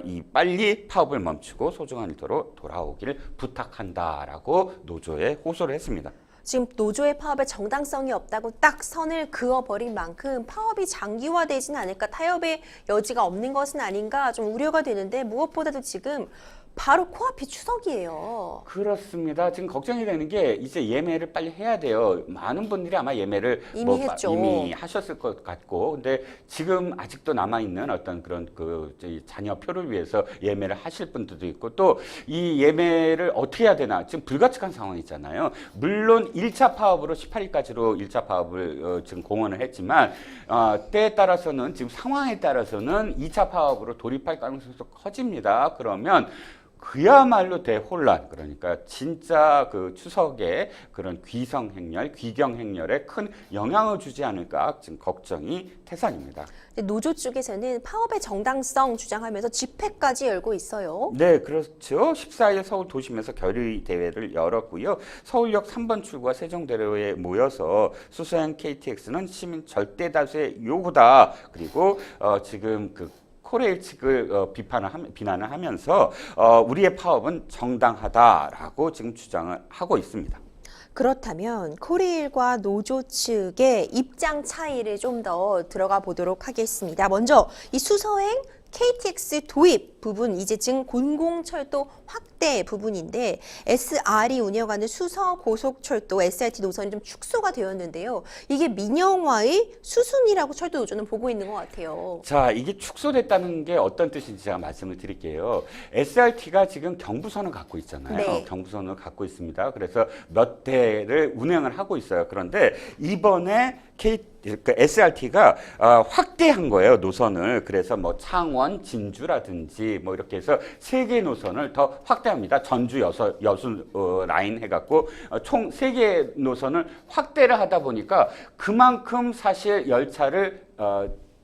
이 빨리 파업을 멈추고 소중한 일터로 돌아오기를 부탁한다라고 노조에 호소를 했습니다. 지금 노조의 파업에 정당성이 없다고 딱 선을 그어버린 만큼 파업이 장기화되진 않을까, 타협의 여지가 없는 것은 아닌가 좀 우려가 되는데 무엇보다도 지금 바로 코앞이 추석이에요. 그렇습니다. 지금 걱정이 되는 게 이제 예매를 빨리 해야 돼요. 많은 분들이 아마 예매를 이미 했죠. 이미 하셨을 것 같고, 근데 지금 아직도 남아 있는 어떤 그런 자녀 표를 위해서 예매를 하실 분들도 있고, 또 이 예매를 어떻게 해야 되나 지금 불가측한 상황이잖아요. 물론 1차 파업으로 18일까지로 1차 파업을 지금 공언을 했지만 때에 따라서는 지금 상황에 따라서는 2차 파업으로 돌입할 가능성이 커집니다. 그러면 그야말로 대혼란, 그러니까 진짜 그 추석에 그런 귀성 행렬, 귀경 행렬에 큰 영향을 주지 않을까 지금 걱정이 태산입니다. 노조 쪽에서는 파업의 정당성 주장하면서 집회까지 열고 있어요. 네, 그렇죠. 14일 서울 도심에서 결의 대회를 열었고요. 서울역 3번 출구와 세종대로에 모여서 수서행 KTX는 시민 절대 다수의 요구다. 그리고 지금 그 코레일 측을 비난을 하면서 우리의 파업은 정당하다라고 지금 주장을 하고 있습니다. 그렇다면 코레일과 노조 측의 입장 차이를 좀 더 들어가 보도록 하겠습니다. 먼저 이 수서행 KTX 도입 부분, 이제 지금 공공철도 확대 부분인데 SR이 운영하는 수서 고속철도 SRT 노선이 좀 축소가 되었는데요. 이게 민영화의 수순이라고 철도 노조는 보고 있는 것 같아요. 자, 이게 축소됐다는 게 어떤 뜻인지 제가 말씀을 드릴게요. SRT가 지금 경부선을 갖고 있잖아요. 네. 경부선을 갖고 있습니다. 그래서 몇 대를 운행을 하고 있어요. 그런데 이번에 SRT가 확대한 거예요, 노선을. 그래서 뭐 창원, 진주라든지 뭐 이렇게 해서 3개 노선을 더 확대합니다. 전주 여수 라인 해갖고 총 3개 노선을 확대를 하다 보니까 그만큼 사실 열차를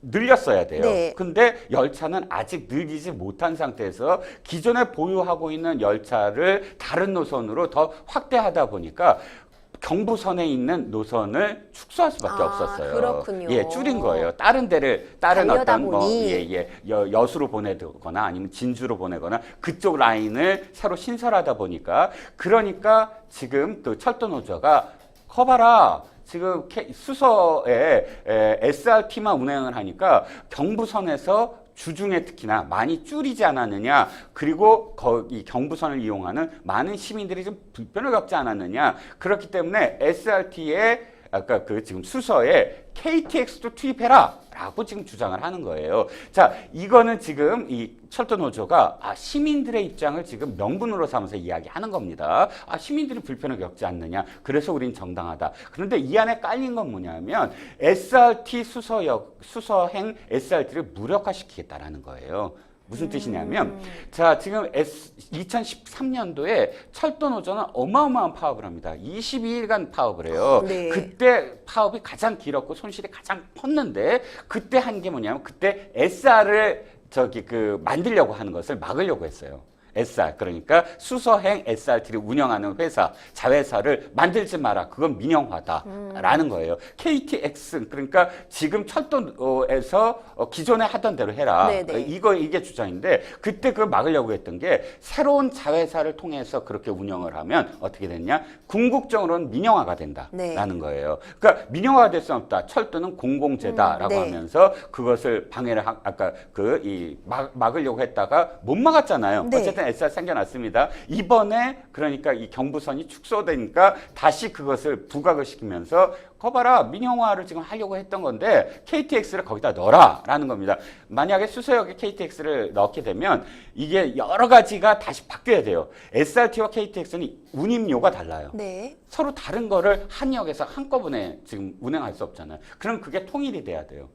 늘렸어야 돼요. 네. 근데 열차는 아직 늘리지 못한 상태에서 기존에 보유하고 있는 열차를 다른 노선으로 더 확대하다 보니까 경부선에 있는 노선을 축소할 수밖에 없었어요. 그렇군요. 예, 줄인 거예요. 다른 달려다 어떤 뭐 보니. 여수로 보내거나 아니면 진주로 보내거나 그쪽 라인을 새로 신설하다 보니까 그러니까 지금 또 철도 노조가 커봐라. 지금 수서에 SRT만 운행을 하니까 경부선에서 주중에 특히나 많이 줄이지 않았느냐, 그리고 이 경부선을 이용하는 많은 시민들이 좀 불편을 겪지 않았느냐. 그렇기 때문에 SRT에 아까 지금 수서에 KTX도 투입해라 라고 지금 주장을 하는 거예요. 자, 이거는 지금 이 철도 노조가 시민들의 입장을 지금 명분으로 삼아서 이야기하는 겁니다. 시민들이 불편을 겪지 않느냐, 그래서 우린 정당하다. 그런데 이 안에 깔린 건 뭐냐면 SRT 수서행 SRT를 무력화시키겠다라는 거예요. 무슨 뜻이냐면, 자, 지금 2013년도에 철도 노조는 어마어마한 파업을 합니다. 22일간 파업을 해요. 네. 그때 파업이 가장 길었고 손실이 가장 컸는데, 그때 한 게 뭐냐면, 그때 SR을 만들려고 하는 것을 막으려고 했어요. SR, 그러니까 수서행 SRT를 운영하는 회사, 자회사를 만들지 마라. 그건 민영화다라는 거예요. KTX, 그러니까 지금 철도에서 기존에 하던 대로 해라. 네네. 이게 주장인데, 그때 그걸 막으려고 했던 게 새로운 자회사를 통해서 그렇게 운영을 하면 어떻게 됐냐? 궁극적으로는 민영화가 된다라는 거예요. 그러니까 민영화가 될 수 없다. 철도는 공공재다라고 네. 하면서 그것을 방해를 막으려고 했다가 못 막았잖아요. 네. 어쨌든 SR 생겨났습니다. 이번에 그러니까 이 경부선이 축소되니까 다시 그것을 부각을 시키면서 거봐라, 민영화를 지금 하려고 했던 건데 KTX를 거기다 넣어라라는 겁니다. 만약에 수서역에 KTX를 넣게 되면 이게 여러 가지가 다시 바뀌어야 돼요. SRT와 KTX는 운임료가 달라요. 네. 서로 다른 거를 한 역에서 한꺼번에 지금 운행할 수 없잖아요. 그럼 그게 통일이 돼야 돼요.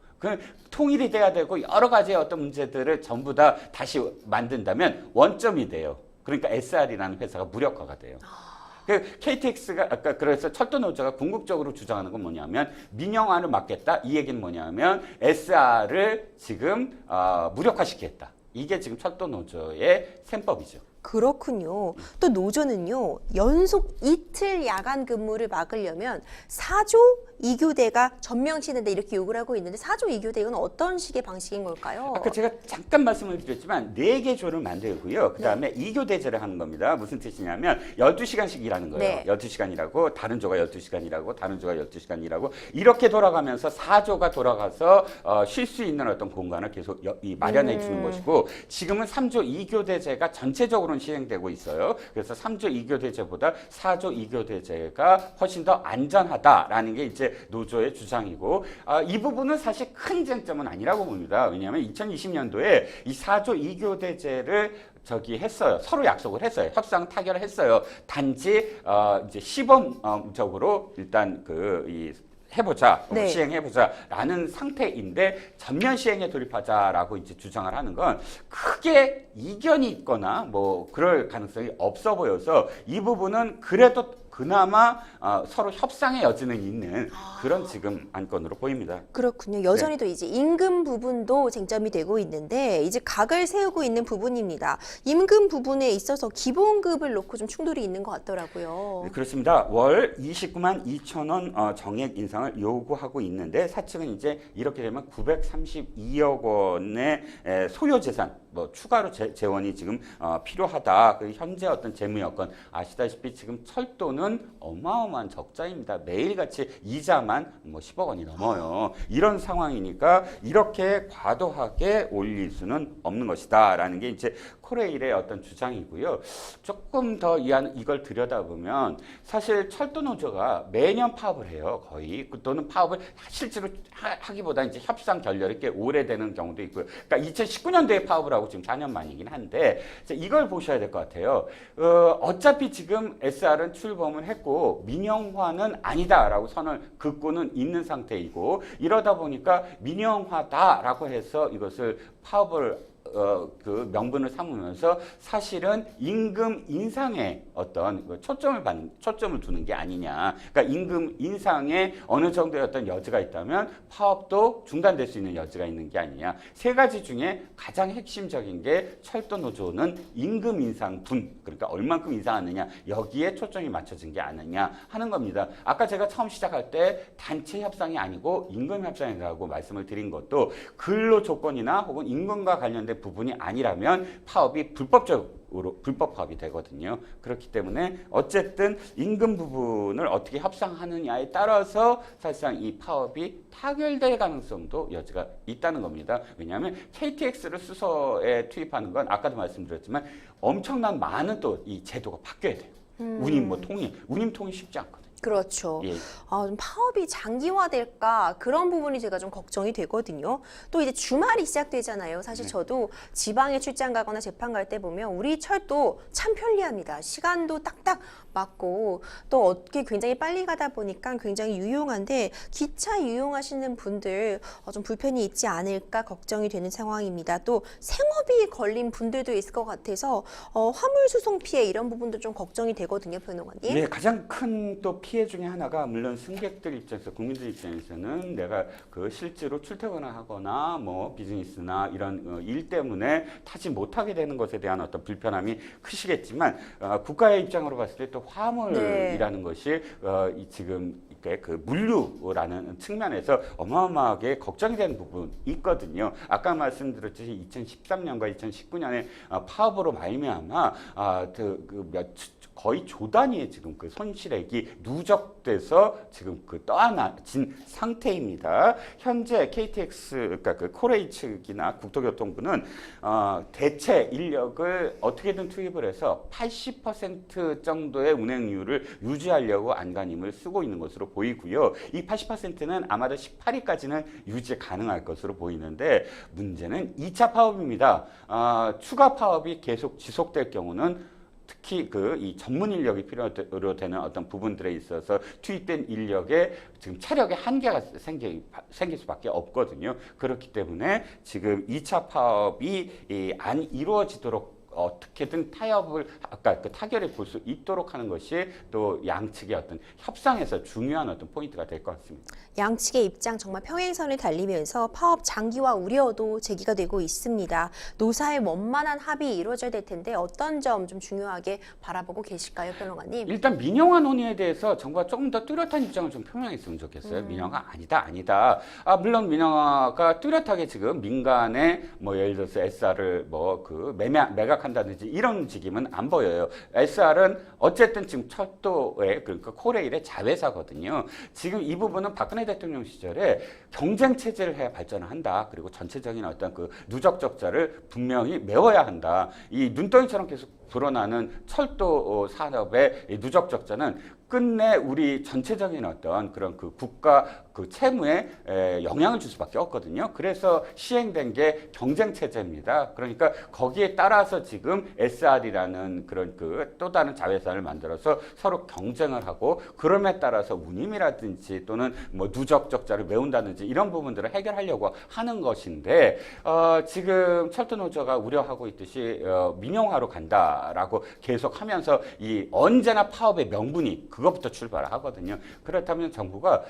통일이 돼야 되고 여러 가지의 어떤 문제들을 전부 다 다시 만든다면 원점이 돼요. 그러니까 SR이라는 회사가 무력화가 돼요. KTX가 아까 그래서 철도 노조가 궁극적으로 주장하는 건 뭐냐면 민영화를 막겠다. 이 얘기는 뭐냐면 SR을 지금 무력화시키겠다. 이게 지금 철도 노조의 셈법이죠. 그렇군요. 또 노조는요, 연속 이틀 야간 근무를 막으려면 4조 2교대가 전명시는데 이렇게 요구를 하고 있는데 4조 2교대 이건 어떤 식의 방식인 걸까요? 아까 제가 잠깐 말씀을 드렸지만 4개 조를 만들고요. 그 다음에 2교대제를 하는 겁니다. 무슨 뜻이냐면 12시간씩 일하는 거예요. 네. 12시간 일하고 다른 조가 12시간 일하고 다른 조가 12시간 일하고 이렇게 돌아가면서 4조가 돌아가서 쉴 수 있는 어떤 공간을 계속 마련해 주는 것이고 지금은 3조 2교대제가 전체적으로는 시행되고 있어요. 그래서 3조 2교대제보다 4조 2교대제가 훨씬 더 안전하다라는 게 이제 노조의 주장이고 이 부분은 사실 큰 쟁점은 아니라고 봅니다. 왜냐하면 2020년도에 이 4조 2교대제를 했어요. 서로 약속을 했어요. 협상 타결을 했어요. 단지 이제 시범적으로 일단 해보자, 네. 시행해보자라는 상태인데 전면 시행에 돌입하자라고 이제 주장을 하는 건 크게 이견이 있거나 뭐 그럴 가능성이 없어 보여서 이 부분은 그래도 그나마 서로 협상의 여지는 있는 그런 지금 안건으로 보입니다. 그렇군요. 여전히 또 이제 임금 부분도 쟁점이 되고 있는데 이제 각을 세우고 있는 부분입니다. 임금 부분에 있어서 기본급을 놓고 좀 충돌이 있는 것 같더라고요. 네, 그렇습니다. 월 29만 2천 원 정액 인상을 요구하고 있는데 사측은 이제 이렇게 되면 932억 원의 소요 재산 뭐 추가로 재원이 지금 필요하다. 현재 어떤 재무 여건 아시다시피 지금 철도는 지금은 어마어마한 적자입니다. 매일같이 이자만 뭐 10억 원이 넘어요. 이런 상황이니까 이렇게 과도하게 올릴 수는 없는 것이다라는 게 이제 코레일의 어떤 주장이고요. 조금 더 이걸 들여다보면 사실 철도 노조가 매년 파업을 해요. 거의 또는 파업을 실제로 하기보다 이제 협상 결렬이 꽤 오래되는 경우도 있고요. 그러니까 2019년도에 파업을 하고 지금 4년 만이긴 한데 이걸 보셔야 될 것 같아요. 어차피 지금 SR은 출범을 했고 민영화는 아니다라고 선을 긋고는 있는 상태이고 이러다 보니까 민영화다라고 해서 이것을 파업을 그 명분을 삼으면서 사실은 임금 인상에 어떤 초점을 두는 게 아니냐. 그러니까 임금 인상에 어느 정도의 어떤 여지가 있다면 파업도 중단될 수 있는 여지가 있는 게 아니냐. 세 가지 중에 가장 핵심적인 게 철도 노조는 임금 인상분, 그러니까 얼만큼 인상하느냐 여기에 초점이 맞춰진 게 아니냐 하는 겁니다. 아까 제가 처음 시작할 때 단체 협상이 아니고 임금 협상이라고 말씀을 드린 것도 근로 조건이나 혹은 임금과 관련된 부분이 아니라면 파업이 불법 파업이 되거든요. 그렇기 때문에 어쨌든 임금 부분을 어떻게 협상하느냐에 따라서 사실상 이 파업이 타결될 가능성도 여지가 있다는 겁니다. 왜냐하면 KTX를 수서에 투입하는 건 아까도 말씀드렸지만 엄청난 많은 또 이 제도가 바뀌어야 돼요. 운임 통이 쉽지 않거든요. 그렇죠. 예. 좀 파업이 장기화될까 그런 부분이 제가 좀 걱정이 되거든요. 또 이제 주말이 시작되잖아요. 사실 저도 지방에 출장 가거나 재판 갈 때 보면 우리 철도 참 편리합니다. 시간도 딱딱 맞고 또 어떻게 굉장히 빨리 가다 보니까 굉장히 유용한데 기차 이용하시는 분들 좀 불편이 있지 않을까 걱정이 되는 상황입니다. 또 생업이 걸린 분들도 있을 것 같아서 화물 수송 피해 이런 부분도 좀 걱정이 되거든요, 변호사님. 네, 가장 큰 또 피해 중에 하나가 물론 승객들 입장에서 국민들 입장에서는 내가 그 실제로 출퇴근을 하거나 뭐 비즈니스나 이런 일 때문에 타지 못하게 되는 것에 대한 어떤 불편함이 크시겠지만 국가의 입장으로 봤을 때 또 화물이라는 것이 지금 그 물류라는 측면에서 어마어마하게 걱정이 되는 부분이 있거든요. 아까 말씀드렸듯이 2013년과 2019년에 파업으로 말미암아 거의 조 단위의 지금 그 손실액이 누적돼서 지금 그 떠안진 상태입니다. 현재 KTX 그러니까 그 코레일 측이나 국토교통부는 대체 인력을 어떻게든 투입을 해서 80% 정도의 운행률을 유지하려고 안간힘을 쓰고 있는 것으로 보이고요. 이 80%는 아마도 18일까지는 유지 가능할 것으로 보이는데 문제는 2차 파업입니다. 추가 파업이 계속 지속될 경우는 특히 이 전문 인력이 필요로 되는 어떤 부분들에 있어서 투입된 인력에 지금 체력의 한계가 생길 수밖에 없거든요. 그렇기 때문에 지금 2차 파업이 안 이루어지도록 어떻게든 타결해 볼 수 있도록 하는 것이 또 양측의 어떤 협상에서 중요한 어떤 포인트가 될 것 같습니다. 양측의 입장 정말 평행선을 달리면서 파업 장기화 우려도 제기가 되고 있습니다. 노사의 원만한 합의 이루어져야 될 텐데 어떤 점 좀 중요하게 바라보고 계실까요, 변호사님? 일단 민영화 논의에 대해서 정부가 조금 더 뚜렷한 입장을 좀 표명했으면 좋겠어요. 민영화 아니다. 물론 민영화가 뚜렷하게 지금 민간에 뭐 예를 들어서 SR을 매각한다든지 이런 움직임은 안 보여요. SR은 어쨌든 지금 철도의 그러니까 코레일의 자회사거든요. 지금 이 부분은 박근혜 대통령 시절에 경쟁 체제를 해야 발전을 한다. 그리고 전체적인 어떤 그 누적 적자를 분명히 메워야 한다. 이 눈덩이처럼 계속 불어나는 철도 산업의 누적 적자는 끝내 우리 전체적인 어떤 그런 그 국가 그 채무에 영향을 줄 수밖에 없거든요. 그래서 시행된 게 경쟁 체제입니다. 그러니까 거기에 따라서 지금 SR이라는 그런 그 또 다른 자회사를 만들어서 서로 경쟁을 하고 그럼에 따라서 운임이라든지 또는 뭐 누적 적자를 메운다든지 이런 부분들을 해결하려고 하는 것인데 지금 철도 노조가 우려하고 있듯이 민영화로 간다라고 계속하면서 이 언제나 파업의 명분이 그것부터 출발하거든요. 그렇다면 정부가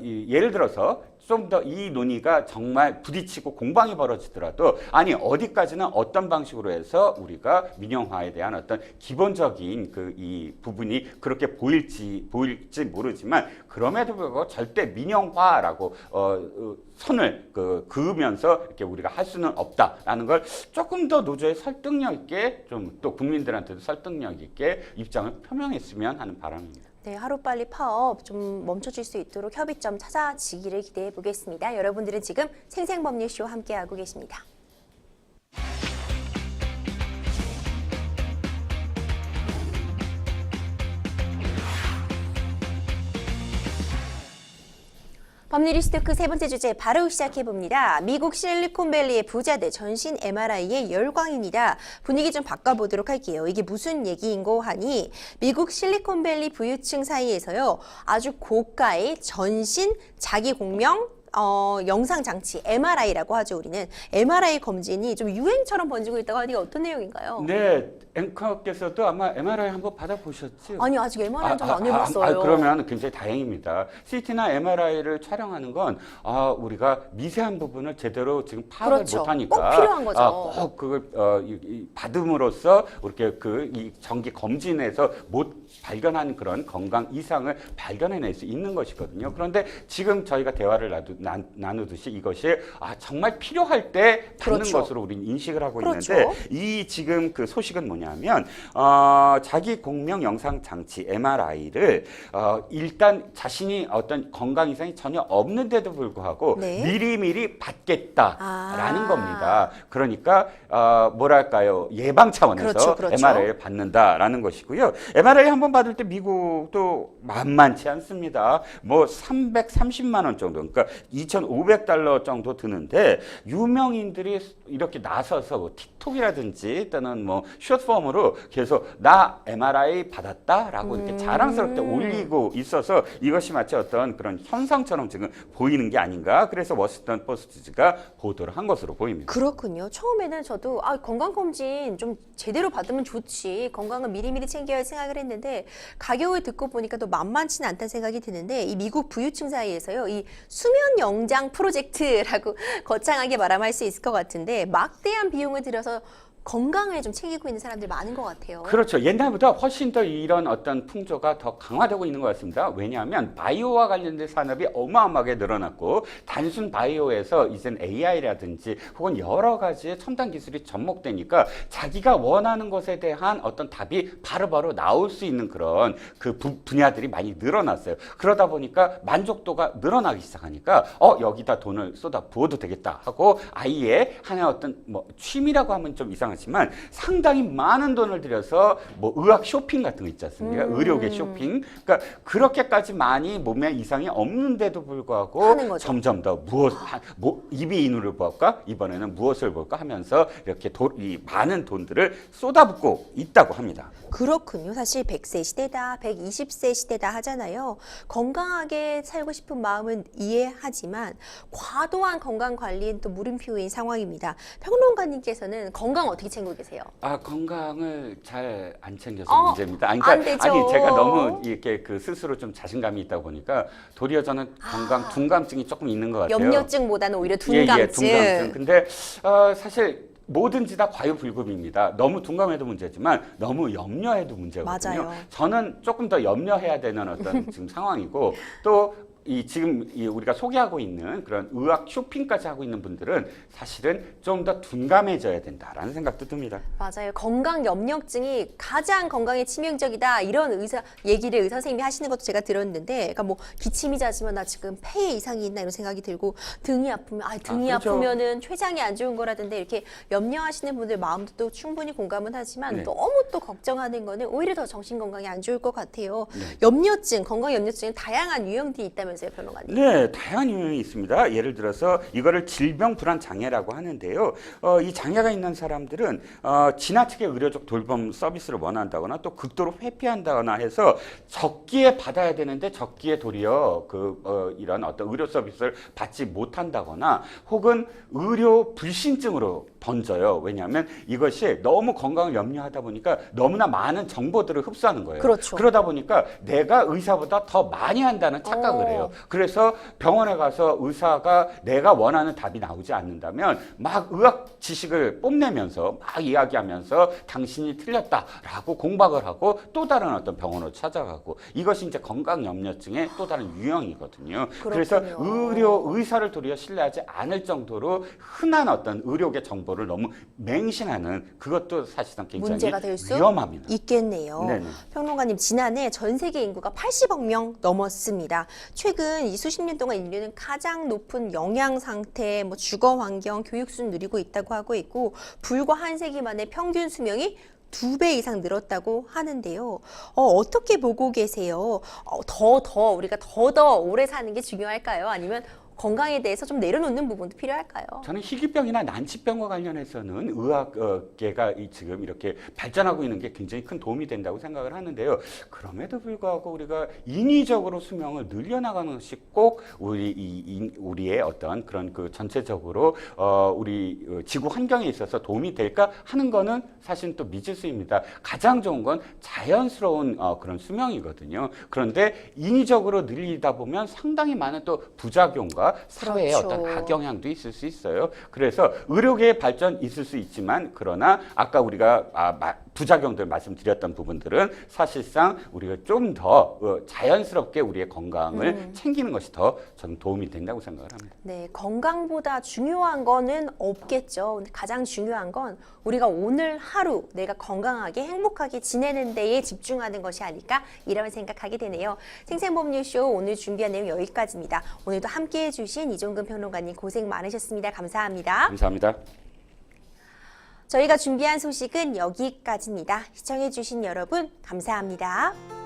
예를 들어서 좀 더 이 논의가 정말 부딪히고 공방이 벌어지더라도 아니 어디까지는 어떤 방식으로 해서 우리가 민영화에 대한 어떤 기본적인 이 부분이 그렇게 보일지 모르지만 그럼에도 불구하고 절대 민영화라고 선을 그으면서 이렇게 우리가 할 수는 없다라는 걸 조금 더 노조에 설득력 있게 좀 또 국민들한테도 설득력 있게 입장을 표명했으면 하는 바람입니다. 네, 하루빨리 파업 좀 멈춰질 수 있도록 협의점 찾아지기를 기대해 보겠습니다. 여러분들은 지금 생생법률쇼 함께하고 계십니다. 법률이슈 토크 세 번째 주제 바로 시작해봅니다. 미국 실리콘밸리의 부자들 전신 MRI의 열광입니다. 분위기 좀 바꿔보도록 할게요. 이게 무슨 얘기인고 하니 미국 실리콘밸리 부유층 사이에서요. 아주 고가의 전신 자기 공명 영상장치 MRI라고 하죠. 우리는 MRI 검진이 좀 유행처럼 번지고 있다고 하니 어떤 내용인가요? 네, 앵커께서도 아마 MRI 한번 받아보셨죠? 아니 아직 MRI 좀 안 해봤어요. 그러면 굉장히 다행입니다. CT나 MRI를 촬영하는 건 우리가 미세한 부분을 제대로 지금 파악을 그렇죠. 못하니까 꼭 필요한 거죠. 꼭 그걸 받음으로써 이렇게 이 정기 검진에서 못 발견하는 그런 건강 이상을 발견해낼 수 있는 것이거든요. 그런데 지금 저희가 대화를 나누듯이 이것이 정말 필요할 때 받는 그렇죠. 것으로 우리는 인식을 하고 그렇죠. 있는데 이 지금 그 소식은 뭐냐면 자기 공명 영상 장치 MRI를 일단 자신이 어떤 건강 이상이 전혀 없는데도 불구하고 네. 미리미리 받겠다라는 겁니다. 그러니까 뭐랄까요, 예방 차원에서 그렇죠. MRI를 받는다라는 것이고요. MRI 한번 받을 때 미국도 만만치 않습니다. 뭐 330만 원 정도, 그러니까 2,500달러 정도 드는데 유명인들이 이렇게 나서서 뭐 틱톡이라든지 또는 뭐 숏폼으로 계속 나 MRI 받았다라고 이렇게 자랑스럽게 올리고 있어서 이것이 마치 어떤 그런 현상처럼 지금 보이는 게 아닌가. 그래서 워싱턴 포스트가 보도를 한 것으로 보입니다. 그렇군요. 처음에는 저도 건강검진 좀 제대로 받으면 좋지, 건강은 미리미리 챙겨야 할 생각을 했는데 가격을 듣고 보니까 또 만만치는 않다는 생각이 드는데 이 미국 부유층 사이에서요, 이 수면 영장 프로젝트라고 거창하게 말하면 할 수 있을 것 같은데 막대한 비용을 들여서 건강을 좀 챙기고 있는 사람들이 많은 것 같아요. 그렇죠. 옛날보다 훨씬 더 이런 어떤 풍조가 더 강화되고 있는 것 같습니다. 왜냐하면 바이오와 관련된 산업이 어마어마하게 늘어났고 단순 바이오에서 이젠 AI라든지 혹은 여러 가지의 첨단 기술이 접목되니까 자기가 원하는 것에 대한 어떤 답이 바로바로 나올 수 있는 그런 그 분야들이 많이 늘어났어요. 그러다 보니까 만족도가 늘어나기 시작하니까 여기다 돈을 쏟아 부어도 되겠다 하고 아예 하나의 어떤 뭐 취미라고 하면 좀 이상하지만 상당히 많은 돈을 들여서 뭐 의학 쇼핑 같은 거 있지 않습니까? 의료계 쇼핑. 그러니까 그렇게까지 많이 몸에 이상이 없는데도 불구하고 점점 더 입이 인후를 볼까? 이번에는 무엇을 볼까? 하면서 이렇게 이 많은 돈들을 쏟아붓고 있다고 합니다. 그렇군요. 사실 100세 시대다, 120세 시대다 하잖아요. 건강하게 살고 싶은 마음은 이해하지만 과도한 건강 관리는 또 물음표인 상황입니다. 평론가님께서는 건강 어떻게 챙기고 계세요? 건강을 잘 안 챙겨서 문제입니다. 안 되죠. 아니 제가 너무 이렇게 스스로 좀 자신감이 있다 보니까 도리어 저는 둔감증이 조금 있는 것 같아요. 염려증보다는 오히려 둔감증. 둔감증. 근데 사실 뭐든지 다 과유불급입니다. 너무 둔감해도 문제지만 너무 염려해도 문제거든요. 맞아요. 저는 조금 더 염려해야 되는 어떤 지금 상황이고 또 지금 우리가 소개하고 있는 그런 의학 쇼핑까지 하고 있는 분들은 사실은 좀 더 둔감해져야 된다라는 생각도 듭니다. 맞아요. 건강 염려증이 가장 건강에 치명적이다, 이런 얘기를 의사 선생님이 하시는 것도 제가 들었는데, 그러니까 뭐 기침이 잦으면 나 지금 폐에 이상이 있나 이런 생각이 들고, 등이 아프면 등이 그렇죠. 아프면은 췌장이 안 좋은 거라던데, 이렇게 염려하시는 분들 마음도 또 충분히 공감은 하지만 네. 너무 또 걱정하는 거는 오히려 더 정신 건강에 안 좋을 것 같아요. 염려증, 건강 염려증은 다양한 유형들이 있다면서요, 변호사님? 네, 다양한 유형이 있습니다. 예를 들어서 이거를 질병 불안 장애라고 하는데요. 이 장애가 있는 사람들은 지나치게 의료적 돌봄 서비스를 원한다거나 또 극도로 회피한다거나 해서 적기에 받아야 되는데 적기에 도리어 이런 어떤 의료 서비스를 받지 못한다거나 혹은 의료 불신증으로 번져요. 왜냐하면 이것이 너무 건강을 염려하다 보니까 너무나 많은 정보들을 흡수하는 거예요. 그렇죠. 그러다 보니까 내가 의사보다 더 많이 한다는 착각을 해요. 거죠. 그래서 병원에 가서 의사가 내가 원하는 답이 나오지 않는다면 막 의학 지식을 뽐내면서 막 이야기하면서 당신이 틀렸다라고 공박을 하고 또 다른 어떤 병원으로 찾아가고, 이것이 이제 건강염려증의 또 다른 유형이거든요. 그래서 의사를 도리어 신뢰하지 않을 정도로 흔한 어떤 의료계 정보를 너무 맹신하는, 그것도 사실상 굉장히 문제가 될 수 위험합니다. 있겠네요. 네네. 평론가님, 지난해 전 세계 인구가 80억 명 넘었습니다. 최근 이 수십 년 동안 인류는 가장 높은 영양 상태, 주거 환경, 교육 수준 누리고 있다고 하고 있고, 불과 한 세기 만에 평균 수명이 2배 이상 늘었다고 하는데요. 어떻게 보고 계세요? 우리가 더 오래 사는 게 중요할까요? 아니면 건강에 대해서 좀 내려놓는 부분도 필요할까요? 저는 희귀병이나 난치병과 관련해서는 의학계가 지금 이렇게 발전하고 있는 게 굉장히 큰 도움이 된다고 생각을 하는데요. 그럼에도 불구하고 우리가 인위적으로 수명을 늘려나가는 것이 꼭 우리의 어떤 그런 그 전체적으로 우리 지구 환경에 있어서 도움이 될까 하는 거는 사실 또 미지수입니다. 가장 좋은 건 자연스러운 그런 수명이거든요. 그런데 인위적으로 늘리다 보면 상당히 많은 또 부작용과 사회의 그렇죠. 어떤 악영향도 있을 수 있어요. 그래서 의료계의 발전 있을 수 있지만, 그러나 아까 우리가 부작용들 말씀드렸던 부분들은 사실상 우리가 좀 더 자연스럽게 우리의 건강을 챙기는 것이 더 저는 도움이 된다고 생각을 합니다. 네, 건강보다 중요한 거는 없겠죠. 근데 가장 중요한 건 우리가 오늘 하루 내가 건강하게 행복하게 지내는 데에 집중하는 것이 아닐까, 이런 생각하게 되네요. 생생법률쇼 오늘 준비한 내용 여기까지입니다. 오늘도 함께해 주신 이종근 평론가님 고생 많으셨습니다. 감사합니다. 감사합니다. 저희가 준비한 소식은 여기까지입니다. 시청해 주신 여러분 감사합니다.